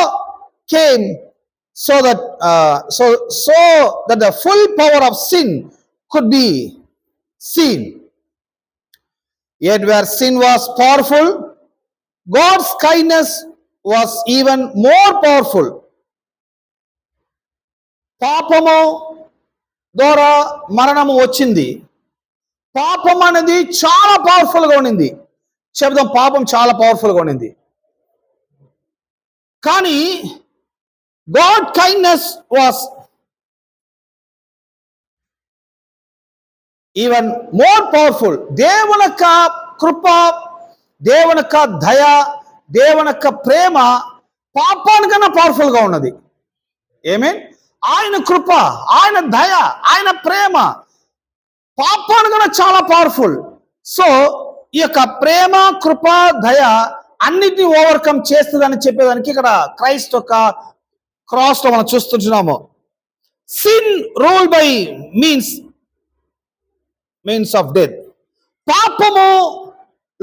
Speaker 1: came so that the full power of sin could be seen. Yet where sin was powerful, God's kindness was even more powerful. పాపము ద్వారా మరణము వచ్చింది. పాపం అనేది చాలా పవర్ఫుల్గా ఉండింది. చెప్దాం, పాపం చాలా పవర్ఫుల్గా ఉండింది. కానీ God kindness was even more powerful. దేవుని యొక్క కృప, దేవుని యొక్క దయ, దేవుని యొక్క ప్రేమ పాపానికన్నా పవర్ఫుల్గా ఉన్నది. ఏమేన్? ఆయన కృప, ఆయన దయ, ఆయన ప్రేమ పాపానికన్నా చాలా పవర్ఫుల్. సో ఈ యొక్క ప్రేమ, కృప, దయ అన్నిటినీ ఓవర్కమ్ చేస్తుందని చెప్పేదానికి ఇక్కడ క్రైస్ట్ యొక్క క్రాస్ లో మనం చూస్తున్నాము. Sin rule by means of death. పాపము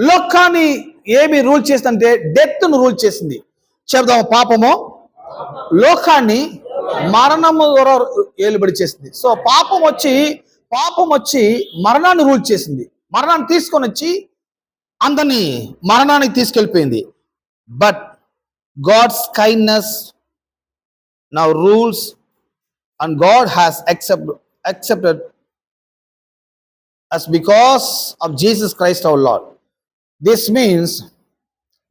Speaker 1: లోకాన్ని ఏమి రూల్ చేసిందంటే డెత్ ను రూల్ చేసింది. చెప్దాము, పాపము లోకాన్ని మరణము ద్వారా ఏలుబడి చేసింది. సో పాపం వచ్చి మరణాన్ని రూల్ చేసింది. మరణాన్ని తీసుకొని వచ్చి అందరినీ మరణానికి తీసుకెళ్ళిపోయింది. But God's kindness now rules and God has accepted us because of Jesus Christ our Lord. This means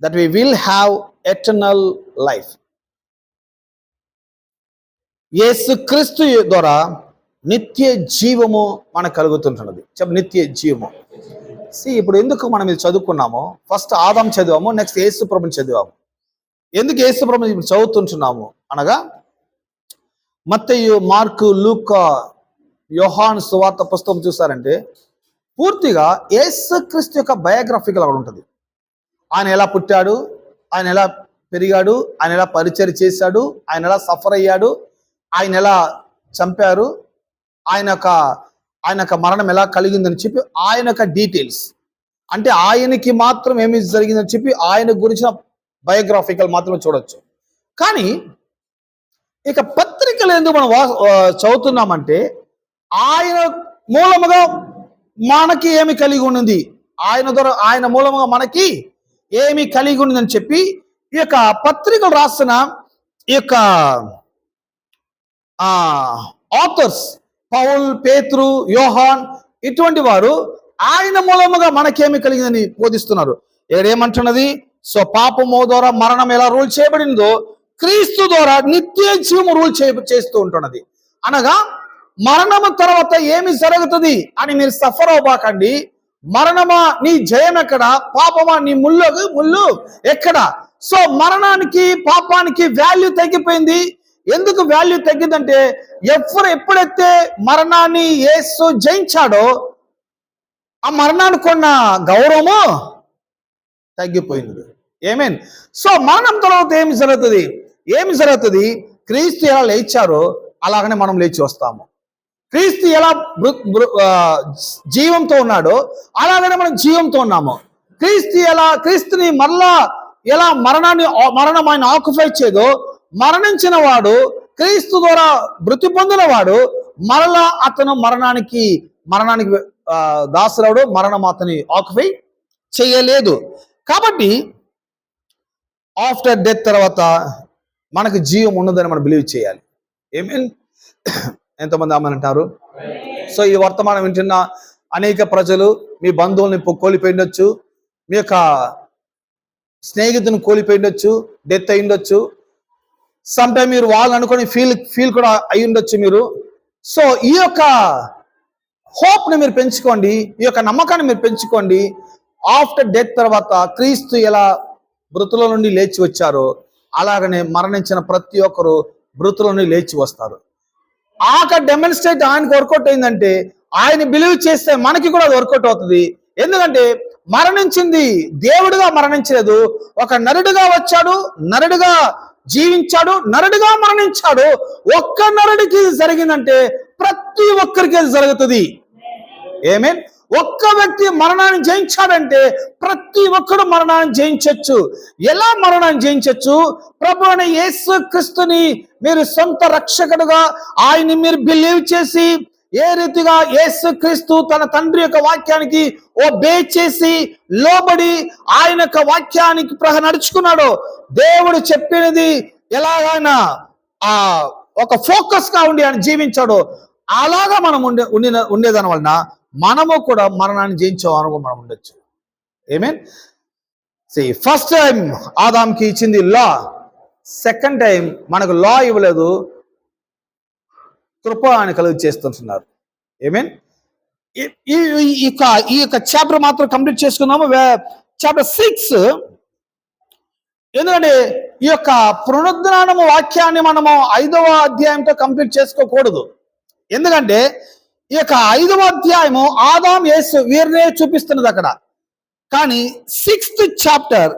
Speaker 1: that we will have eternal life. యేసుక్రీస్తు ద్వారా నిత్య జీవము మనకు కలుగుతుంటున్నది. నిత్య జీవము. ఇప్పుడు ఎందుకు మనం ఇది చదువుకున్నామో, ఫస్ట్ ఆదాం చదివాము, నెక్స్ట్ యేసు ప్రభుని చదివాము. ఎందుకు యేసు ప్రభుని ఇప్పుడు చదువుతుంటున్నాము అనగా, మత్తయి, మార్కు, లూకా, యోహాను సువార్త పుస్తకం చూసారంటే పూర్తిగా యేసుక్రీస్తు యొక్క బయోగ్రఫికల్ అక్కడ ఉంటుంది. ఆయన ఎలా పుట్టాడు, ఆయన ఎలా పెరిగాడు, ఆయన ఎలా పరిచయం చేశాడు, ఆయన ఎలా సఫర్ అయ్యాడు, ఆయన ఎలా చంపారు, ఆయన యొక్క మరణం ఎలా కలిగిందని చెప్పి ఆయన యొక్క డీటెయిల్స్, అంటే ఆయనకి మాత్రం ఏమి జరిగిందని చెప్పి ఆయన గురించిన బయోగ్రాఫికల్ మాత్రమే చూడొచ్చు. కానీ ఇక పత్రికలు ఎందుకు మనం చదువుతున్నామంటే ఆయన మూలముగా మనకి ఏమి కలిగి ఉన్నది, ఆయన ద్వారా, ఆయన మూలముగా మనకి ఏమి కలిగి ఉన్నదని చెప్పి ఈ యొక్క పత్రికలు రాసిన ఈ యొక్క ఆథర్స్ పౌల్, పేతురు, యోహాన్ ఇటువంటి వారు ఆయన మూలముగా మనకేమి కలిగిందని బోధిస్తున్నారు. ఏమంటున్నది? సో పాపము ద్వారా మరణం ఎలా రూల్ చేయబడిందో క్రీస్తు ద్వారా నిత్య జీవము రూల్ చేస్తూ ఉంటున్నది. అనగా మరణము తర్వాత ఏమి జరుగుతుంది అని మీరు సఫర్ అవ్వకండి. మరణమా నీ జయం ఎక్కడ, పాపమా నీ ముళ్ళు ఎక్కడ? సో మరణానికి, పాపానికి వాల్యూ తగ్గిపోయింది. ఎందుకు వాల్యూ తగ్గిందంటే ఎప్పుడైతే మరణాన్ని యేసు జయించాడో ఆ మరణానికి ఉన్న గౌరవము తగ్గిపోయింది. ఏమేన్? సో మరణం తర్వాత ఏమి జరుగుతుంది? క్రీస్తు ఎలా లేచారో అలాగనే మనం లేచి వస్తాము. క్రీస్తు ఎలా జీవంతో ఉన్నాడో అలాగనే మనం జీవంతో ఉన్నాము. క్రీస్తుని మరలా ఎలా మరణం ఆయన ఆక్యుపై చేయదో, మరణించిన వాడు, క్రీస్తు ద్వారా మృతి పొందిన వాడు మరలా అతను మరణానికి దాసురాడు, మరణం అతని ఆక్యుపై చేయలేదు. కాబట్టి ఆఫ్టర్ డెత్ తర్వాత మనకు జీవం ఉన్నదని మనం బిలీవ్ చేయాలి. ఎంతమంది ఆమె అంటారు? సో ఈ వర్తమానం వింటున్న అనేక ప్రజలు మీ బంధువుల్ని కోల్పోయిండొచ్చు, మీ యొక్క స్నేహితుని కోల్పోయిండొచ్చు, డెత్ అయ్యిండొచ్చు. సమ్టైమ్ మీరు వాళ్ళు అనుకుని ఫీల్ కూడా అయి ఉండొచ్చు మీరు. సో ఈ యొక్క హోప్ని మీరు పెంచుకోండి, ఈ యొక్క నమ్మకాన్ని మీరు పెంచుకోండి. ఆఫ్టర్ డెత్ తర్వాత క్రీస్తు ఎలా మృతుల నుండి లేచి వచ్చారో అలాగనే మరణించిన ప్రతి ఒక్కరు మృతుల నుండి లేచి వస్తారు. డెమాన్స్ట్రేట్ ఆయనకు వర్కౌట్ అయిందంటే ఆయన బిలీవ్ చేస్తే మనకి కూడా అది వర్కౌట్ అవుతుంది. ఎందుకంటే మరణించింది దేవుడిగా మరణించలేదు, ఒక నరుడుగా వచ్చాడు, నరుడుగా జీవించాడు, నరుడుగా మరణించాడు. ఒక్క నరుడికి జరిగిందంటే ప్రతి ఒక్కరికి జరుగుతుంది. ఏమేన్? ఒక్క వ్యక్తి మరణాన్ని జయించాడంటే ప్రతి ఒక్కడు మరణాన్ని జయించవచ్చు. ఎలా మరణాన్ని జయించవచ్చు? ప్రభు అయిన యేసు క్రీస్తుని మీరు సొంత రక్షకుడుగా ఆయన్ని మీరు బిలీవ్ చేసి, ఏ రీతిగా యేసు క్రీస్తు తన తండ్రి యొక్క వాక్యానికి ఒబే చేసి లోబడి ఆయన యొక్క వాక్యానికి నడుచుకున్నాడో, దేవుడు చెప్పినది ఎలాగైనా ఒక ఫోకస్ గా ఉండి ఆయన జీవించాడో, అలాగా మనం ఉండేదాని వలన మనము కూడా మరణాన్ని జయించే అనుభవం మనం ఉండొచ్చు. ఏమేన్? ఫస్ట్ టైం ఆదాంకి ఇచ్చింది లా, సెకండ్ టైం మనకు లా ఇవ్వలేదు, కృప ఆయన కలుగు చేస్తుంటున్నారు. ఏమేన్? ఈ యొక్క చాప్టర్ మాత్రం కంప్లీట్ చేసుకుందాము. చాప్టర్ 6, ఎందుకంటే ఈ యొక్క పునరుద్ధానము వాక్యాన్ని మనము 5వ అధ్యాయంతో కంప్లీట్ చేసుకోకూడదు. ఎందుకంటే ఈ యొక్క 5వ అధ్యాయము ఆదాం యేసు వీరినే చూపిస్తున్నది అక్కడ. కానీ 6th చాప్టర్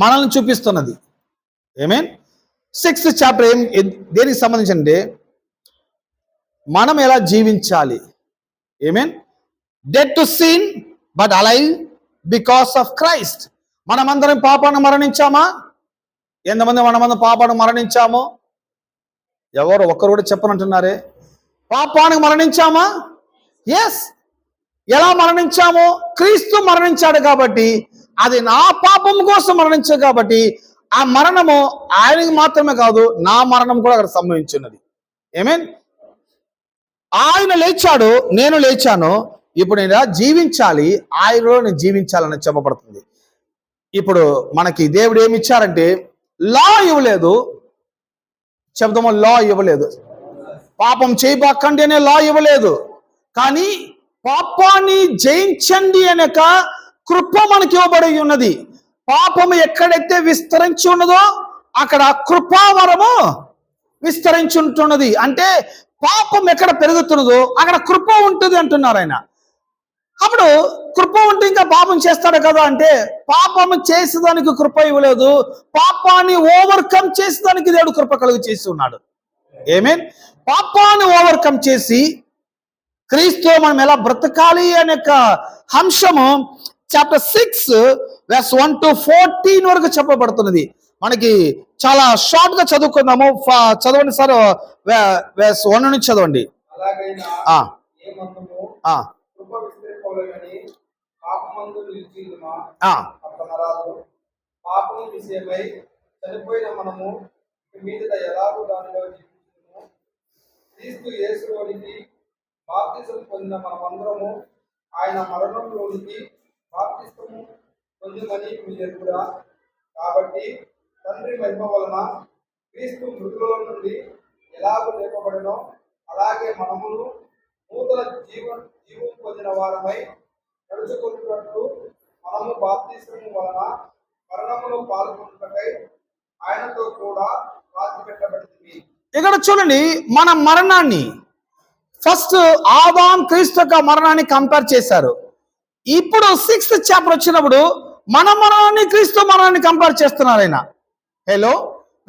Speaker 1: మనల్ని చూపిస్తున్నది. ఏమేన్? 6th చాప్టర్ దేనికి సంబంధించి మనం ఎలా జీవించాలి. Amen? Dead to sin but alive because of Christ. మనమందరం పాపాన్ని మరణించామా? ఎంతమంది మనమందరం పాపాన్ని మరణించాము? ఎవరు ఒక్కరు కూడా చెప్పనంటున్నారే. పాపానికి మరణించామా? ఎస్. ఎలా మరణించాము? క్రీస్తు మరణించాడు కాబట్టి, అది నా పాపం కోసం మరణించాడు కాబట్టి ఆ మరణము ఆయనకి మాత్రమే కాదు, నా మరణం కూడా అక్కడ సంభవించున్నది. ఏమేన్? ఆయన లేచాడు, నేను లేచాను, ఇప్పుడు నేను జీవించాలి, ఆయనలో నేను జీవించాలని చెప్పబడుతుంది. ఇప్పుడు మనకి దేవుడు ఏమి ఇచ్చారంటే లా ఇవ్వలేదు. చెప్తాము, లా ఇవ్వలేదు. పాపం చేయబాకండి అనే లా ఇవ్వలేదు. కానీ పాపాన్ని జయించండి అనేక కృప మనకి ఇవ్వబడి ఉన్నది. పాపము ఎక్కడైతే విస్తరించి ఉన్నదో అక్కడ కృపావరము విస్తరించి ఉంటున్నది. అంటే పాపం ఎక్కడ పెరుగుతున్నదో అక్కడ కృప ఉంటుంది అంటున్నారు ఆయన. అప్పుడు కృప ఉంటే ఇంకా పాపం చేస్తాడు కదా అంటే, పాపము చేసేదానికి కృప ఇవ్వలేదు, పాపాన్ని ఓవర్కమ్ చేసేదానికి దేవుడు కృప కలుగు చేసి ఉన్నాడు. ఏమేన్? పాపాన్ని ఓవర్కమ్ చేసి క్రీస్తు మనం ఎలా బ్రతకాలి అనే అంశము చాప్టర్ 6 verse 1 to 14 వరకు చెప్పబడుతున్నది. మనకి చాలా షార్ట్ గా చదువుకుందాము. చదవండి సార్, verse 1 నుంచి చదవండి.
Speaker 3: పాపము విషయమై చనిపోయిన మనము మీదట ఎలాగో దానిలో జీవించుము. క్రీస్తు యేసులోనికి బాప్తిసం పొందిన మనమందరము ఆయన మరణంలోనికి బాప్తిసము పొందిమని మీరు ఎరుగురా. కాబట్టి తండ్రి మహిమ వలన క్రీస్తు మృతుల నుండి ఎలాగో లేపబడినో అలాగే మనమును నూతన జీవం పొందిన వారమై నడుచుకుంటున్నట్లు మనము బాప్తిసము వలన మరణమును పాల్గొనుటకై ఆయనతో కూడా పాతి పెట్టబడింది.
Speaker 1: ఇక్కడ చూడండి, మన మరణాన్ని ఫస్ట్ ఆదాం క్రీస్తు యొక్క మరణాన్ని కంపేర్ చేశారు. ఇప్పుడు 6th చాప్టర్ వచ్చినప్పుడు మన మరణాన్ని క్రీస్తు మరణాన్ని కంపేర్ చేస్తున్నారు ఆయన. హలో,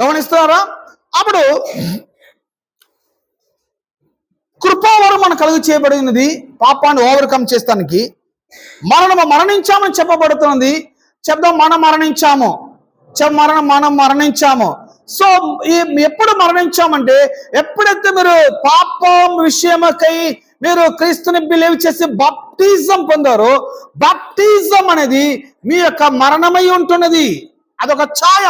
Speaker 1: గమనిస్తున్నారా? అప్పుడు కృపావరం మనం కలుగు చేయబడినది పాపాన్ని ఓవర్కమ్ చేస్తానికి. మనము మరణించామని చెప్పబడుతున్నది. చెప్దాం, మనం మరణించాము. మనం మరణించాము. సో ఎప్పుడు మరణించామంటే, ఎప్పుడైతే మీరు పాపం విషయమకై మీరు క్రీస్తుని బిలీవ్ చేసి బాప్టిజం పొందారో, బాప్టిజం అనేది మీ యొక్క మరణమై ఉంటున్నది. అదొక ఛాయ.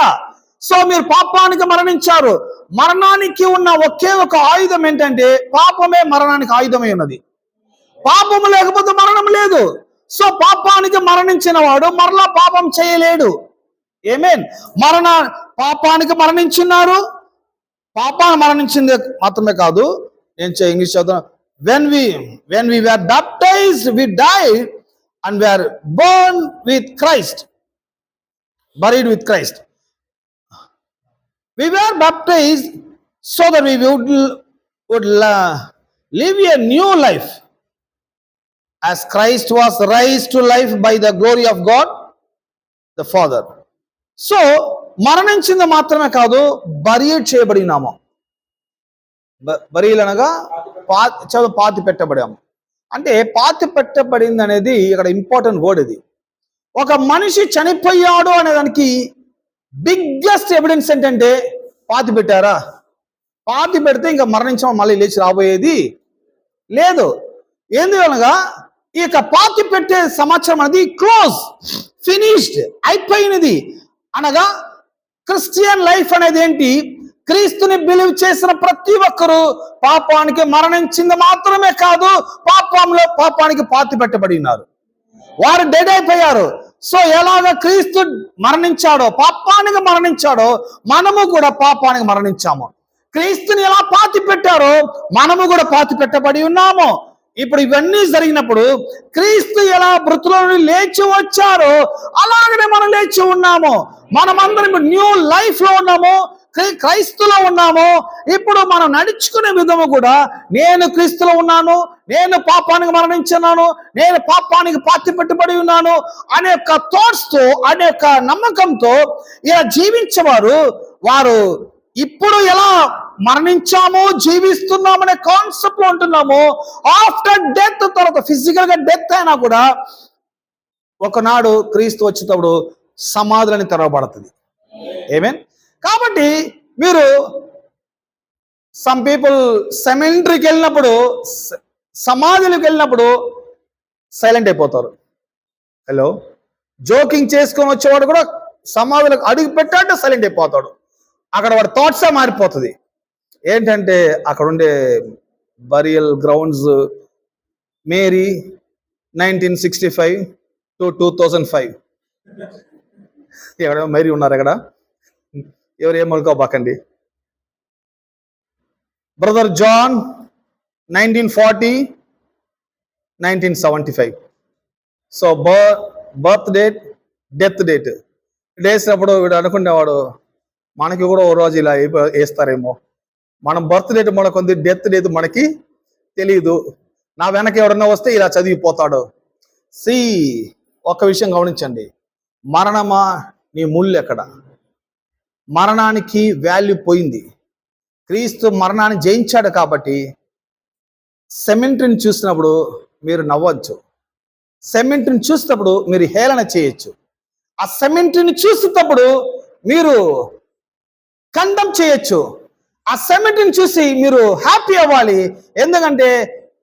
Speaker 1: సో మీరు పాపానికి మరణించారు. మరణానికి ఉన్న ఒకే ఒక ఆయుధం ఏంటంటే, పాపమే మరణానికి ఆయుధమై ఉన్నది. పాపము లేకపోతే మరణం లేదు. సో పాపానికి మరణించిన వాడు మరలా పాపం చేయలేడు. ఏమేన్? పాపానికి మరణించున్నారు. పాపాన్ని మరణించింది మాత్రమే కాదు, నేను ఇంగ్లీష్ చదువుతాను. when we were baptized, we died and we are born with Christ, buried with Christ. We were baptized so that we would live a new life, as Christ was raised to life by the glory of God the Father. So మరణించింది మాత్రమే కాదు, బరియడ్ చేయబడినాము. బరియలు అనగా పాతి పెట్టబడాము. అంటే పాతి పెట్టబడింది అనేది ఇక్కడ ఇంపార్టెంట్ వర్డ్ ఇది. ఒక మనిషి చనిపోయాడు అనే దానికి బిగ్గెస్ట్ ఎవిడెన్స్ ఏంటంటే పాతి పెట్టారా? పాతి పెడితే ఇంకా మరణించడం మళ్ళీ లేచి రాబోయేది లేదు. ఎందుకనగా ఇక పాతి పెట్టే సమాచారం అనేది క్లోజ్, ఫినిష్డ్, అయిపోయినది. అనగా క్రిస్టియన్ లైఫ్ అనేది ఏంటి? క్రీస్తుని బిలీవ్ చేసిన ప్రతి ఒక్కరూ పాపానికి మరణించింది మాత్రమే కాదు, పాపానికి పాతి పెట్టబడి ఉన్నారు. వారు డెడ్ అయిపోయారు. సో ఎలాగ క్రీస్తు మరణించాడో, పాపానికి మరణించాడో, మనము కూడా పాపానికి మరణించాము. క్రీస్తుని ఎలా పాతి పెట్టారో మనము కూడా పాతి పెట్టబడి ఉన్నాము. ఇప్పుడు ఇవన్నీ జరిగినప్పుడు క్రీస్తు ఎలా మృతుల నుండి లేచి వచ్చారో అలాగనే మనం లేచి ఉన్నాము. మనమందరం న్యూ లైఫ్ లో ఉన్నాము, క్రైస్తులో ఉన్నాము. ఇప్పుడు మనం నడుచుకునే విధము కూడా నేను క్రీస్తులో ఉన్నాను, నేను పాపానికి మరణించున్నాను, నేను పాపానికి పాతి పెట్టబడి ఉన్నాను అనే యొక్క థాట్స్ తో, అనే యొక్క నమ్మకంతో ఇలా జీవించేవారు వారు ఇప్పుడు ఎలా మరణించాము, జీవిస్తున్నామనే కాన్సెప్ట్ లో ఉంటున్నాము. ఆఫ్టర్ డెత్, తర్వాత ఫిజికల్ గా డెత్ అయినా కూడా ఒకనాడు క్రీస్తు వచ్చేటప్పుడు సమాధులని తెరవబడుతుంది. ఆమేన్. కాబట్టి మీరు సమ్ పీపుల్ సెమెంటరీకి వెళ్ళినప్పుడు, సమాధులకు వెళ్ళినప్పుడు సైలెంట్ అయిపోతారు. హలో, జోకింగ్ చేసుకొని వచ్చేవాడు కూడా సమాధులకు అడుగు పెట్టాలంటే సైలెంట్ అయిపోతాడు. అక్కడ వాడి థాట్సే మారిపోతుంది. ఏంటంటే అక్కడ ఉండే బరియల్ గ్రౌండ్స్ మేరీ 1965 to 2005. ఎవడో మేరీ ఉన్నారు అక్కడ, ఎవరు ఏం మొలకోబాకండి. Brother John 1940, 1975. So birth date, death date వేసినప్పుడు వీడు అనుకునేవాడు మనకి కూడా ఓ రోజు ఇలా వేస్తారేమో. మనం బర్త్ డేట్ మనకు ఉంది, డెత్ డేట్ మనకి తెలియదు. నా వెనక ఎవరన్నా వస్తే ఇలా చదివిపోతాడు. ఒక విషయం గమనించండి, మరణమా నీ ముళ్ళు ఎక్కడ? మరణానికి వాల్యూ పోయింది. క్రీస్తు మరణాన్ని జయించాడు కాబట్టి సెమెంటరీని చూసినప్పుడు మీరు నవ్వచ్చు, సెమెంటరీని చూసినప్పుడు మీరు హేళన చేయొచ్చు, ఆ సెమెంటరీని చూసినప్పుడు మీరు కండమ్ చేయొచ్చు, ఆ సెమెంటరీని చూసి మీరు హ్యాపీ అవ్వాలి. ఎందుకంటే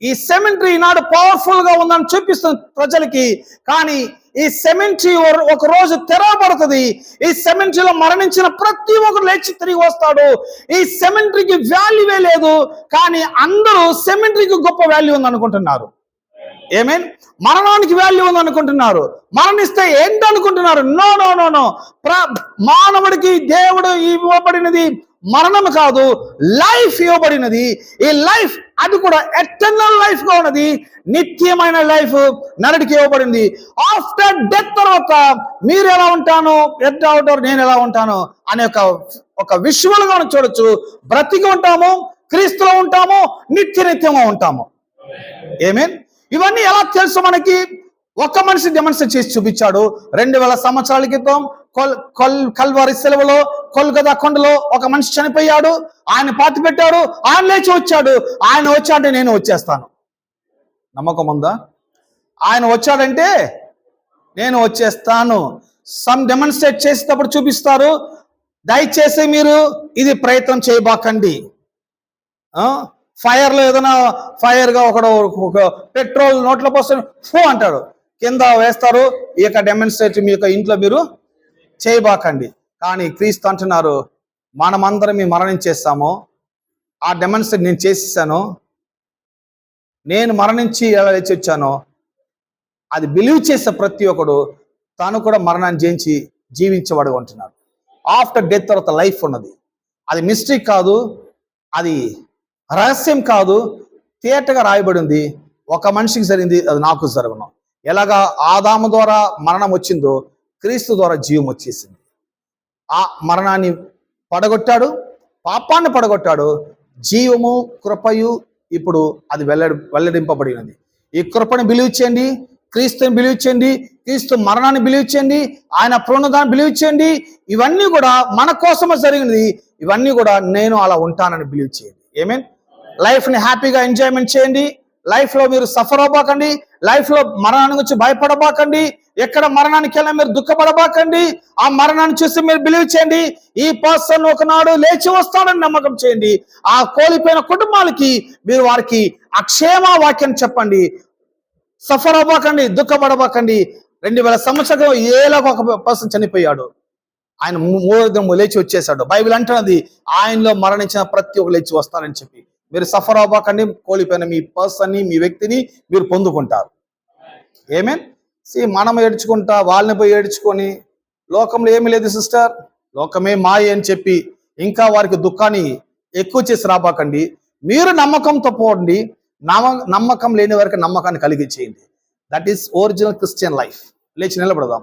Speaker 1: ఈ సెమెంటరీ ఈనాడు పవర్ఫుల్ గా ఉందని చూపిస్తుంది ప్రజలకి. కానీ ఈ సెమెంటరీ ఒక రోజు తెరవబడుతుంది. ఈ సెమెంటరీలో మరణించిన ప్రతి ఒక్కరు లేచి తిరిగి వస్తాడు. ఈ సెమెంటరీకి వాల్యూవే లేదు, కానీ అందరూ సెమెంటరీకి గొప్ప వాల్యూ ఉంది అనుకుంటున్నారు. ఏమేన్? మరణానికి వాల్యూ ఉంది అనుకుంటున్నారు. మరణిస్తే ఏంటి అనుకుంటున్నారు? No no no no. మానవుడికి దేవుడు ఇవ్వబడినది మరణం కాదు, లైఫ్ ఇవ్వబడినది. ఈ లైఫ్ అది కూడా ఎటర్నల్ లైఫ్ గా ఉన్నది, నిత్యమైన లైఫ్ నరుడికి ఇవ్వబడింది. ఆఫ్టర్ డెత్ తర్వాత మీరు ఎలా ఉంటాను, ఎట్లా ఉంటారు, నేను ఎలా ఉంటాను అనే ఒక విజువల్ గా చూడొచ్చు. బ్రతికి ఉంటాము, క్రీస్తులో ఉంటాము, నిత్యంగా ఉంటాము. ఆమేన్. ఇవన్నీ ఎలా తెలుసు మనకి? ఒక మనిషి డెమాన్స్ట్రేట్ చేసి చూపించాడు. 2000 సంవత్సరాల క్రితం కల్వరి సెలవులో కోల్కతా కొండలో ఒక మనిషి చనిపోయాడు, ఆయన పాతి పెట్టాడు, ఆయన లేచి వచ్చాడు. ఆయన వచ్చాడంటే నేను వచ్చేస్తాను. నమ్మకం ఉందా? ఆయన వచ్చాడంటే నేను వచ్చేస్తాను. సమ్ డెమాన్స్ట్రేట్ చేసేటప్పుడు చూపిస్తారు. దయచేసి మీరు ఇది ప్రయత్నం చేయబాకండి. ఫైర్ లో ఏదైనా ఫైర్ గా ఒక పెట్రోల్ నోట్లో పోస్తే ఫో అంటాడు, కింద వేస్తారు. ఈ యొక్క డెమాన్స్ట్రేట్ మీ యొక్క ఇంట్లో మీరు చేయబాకండి. కానీ క్రీస్తు అంటున్నారు, మనమందరం మీ మరణించేస్తాము. ఆ డెమాన్స్ట్రేట్ నేను చేసేసాను. నేను మరణించి ఎలా లేచి వచ్చానో అది బిలీవ్ చేసే ప్రతి ఒక్కడు తాను కూడా మరణాన్ని జయించి జీవించేవాడు అంటున్నాడు. ఆఫ్టర్ డెత్ తర్వాత లైఫ్ ఉన్నది. అది మిస్టేక్ కాదు, అది రహస్యం కాదు, తేటగా రాయబడి ఉంది. ఒక మనిషికి జరిగింది, అది నాకు జరగను. ఎలాగా ఆదాము ద్వారా మరణం వచ్చిందో క్రీస్తు ద్వారా జీవం వచ్చేసింది. ఆ మరణాన్ని పడగొట్టాడు, పాపాన్ని పడగొట్టాడు. జీవము కృపయు ఇప్పుడు అది వెల్లడింపబడినది. ఈ కృపని బిలీవ్ చేయండి, క్రీస్తుని బిలీవ్ చేయండి, క్రీస్తు మరణాన్ని బిలీవ్ చేయండి, ఆయన పునరుద్ధానాన్ని బిలీవ్ చేయండి. ఇవన్నీ కూడా మన కోసమే జరిగినది. ఇవన్నీ కూడా నేను అలా ఉంటానని బిలీవ్ చేయండి. ఏమేన్? లైఫ్ ని హ్యాపీగా ఎంజాయ్మెంట్ చేయండి, లైఫ్ లో మీరు సఫర్ అవ్వకండి, లైఫ్ లో మరణాన్ని గురించి భయపడబాకండి, ఎక్కడ మరణానికి వెళ్ళినా మీరు దుఃఖపడబాకండి. ఆ మరణాన్ని చూసి మీరు బిలీవ్ చేయండి, ఈ పర్సన్ ఒకనాడు లేచి వస్తాడని నమ్మకం చేయండి. ఆ కోల్పోయిన కుటుంబాలకి మీరు వారికి అక్షేమ వాక్యం చెప్పండి. సఫర్ అవ్వకండి, దుఃఖపడబాకండి. 2000 సంవత్సరాలు ఏలో ఒక పర్సన్ చనిపోయాడు, ఆయన మూడో లేచి వచ్చేసాడు. బైబిల్ అంటున్నది ఆయనలో మరణించిన ప్రతి ఒక్క లేచి వస్తారని చెప్పి. మీరు సఫర్ అవ్వకండి, కోల్పోయిన మీ పర్సన్ని, మీ వ్యక్తిని మీరు పొందుకుంటారు. ఏమేన్ మనం ఏడ్చుకుంటా వాళ్ళని పోయి ఏడ్చుకొని లోకంలో ఏమీ లేదు సిస్టర్, లోకమే మాయ అని చెప్పి ఇంకా వారికి దుఃఖాన్ని ఎక్కువ చేసి రాబాకండి. మీరు నమ్మకంతో పోండి, నమ్మకం లేని వారికి నమ్మకాన్ని కలిగించేయండి. That is original Christian life. లేచి నిలబడదాం.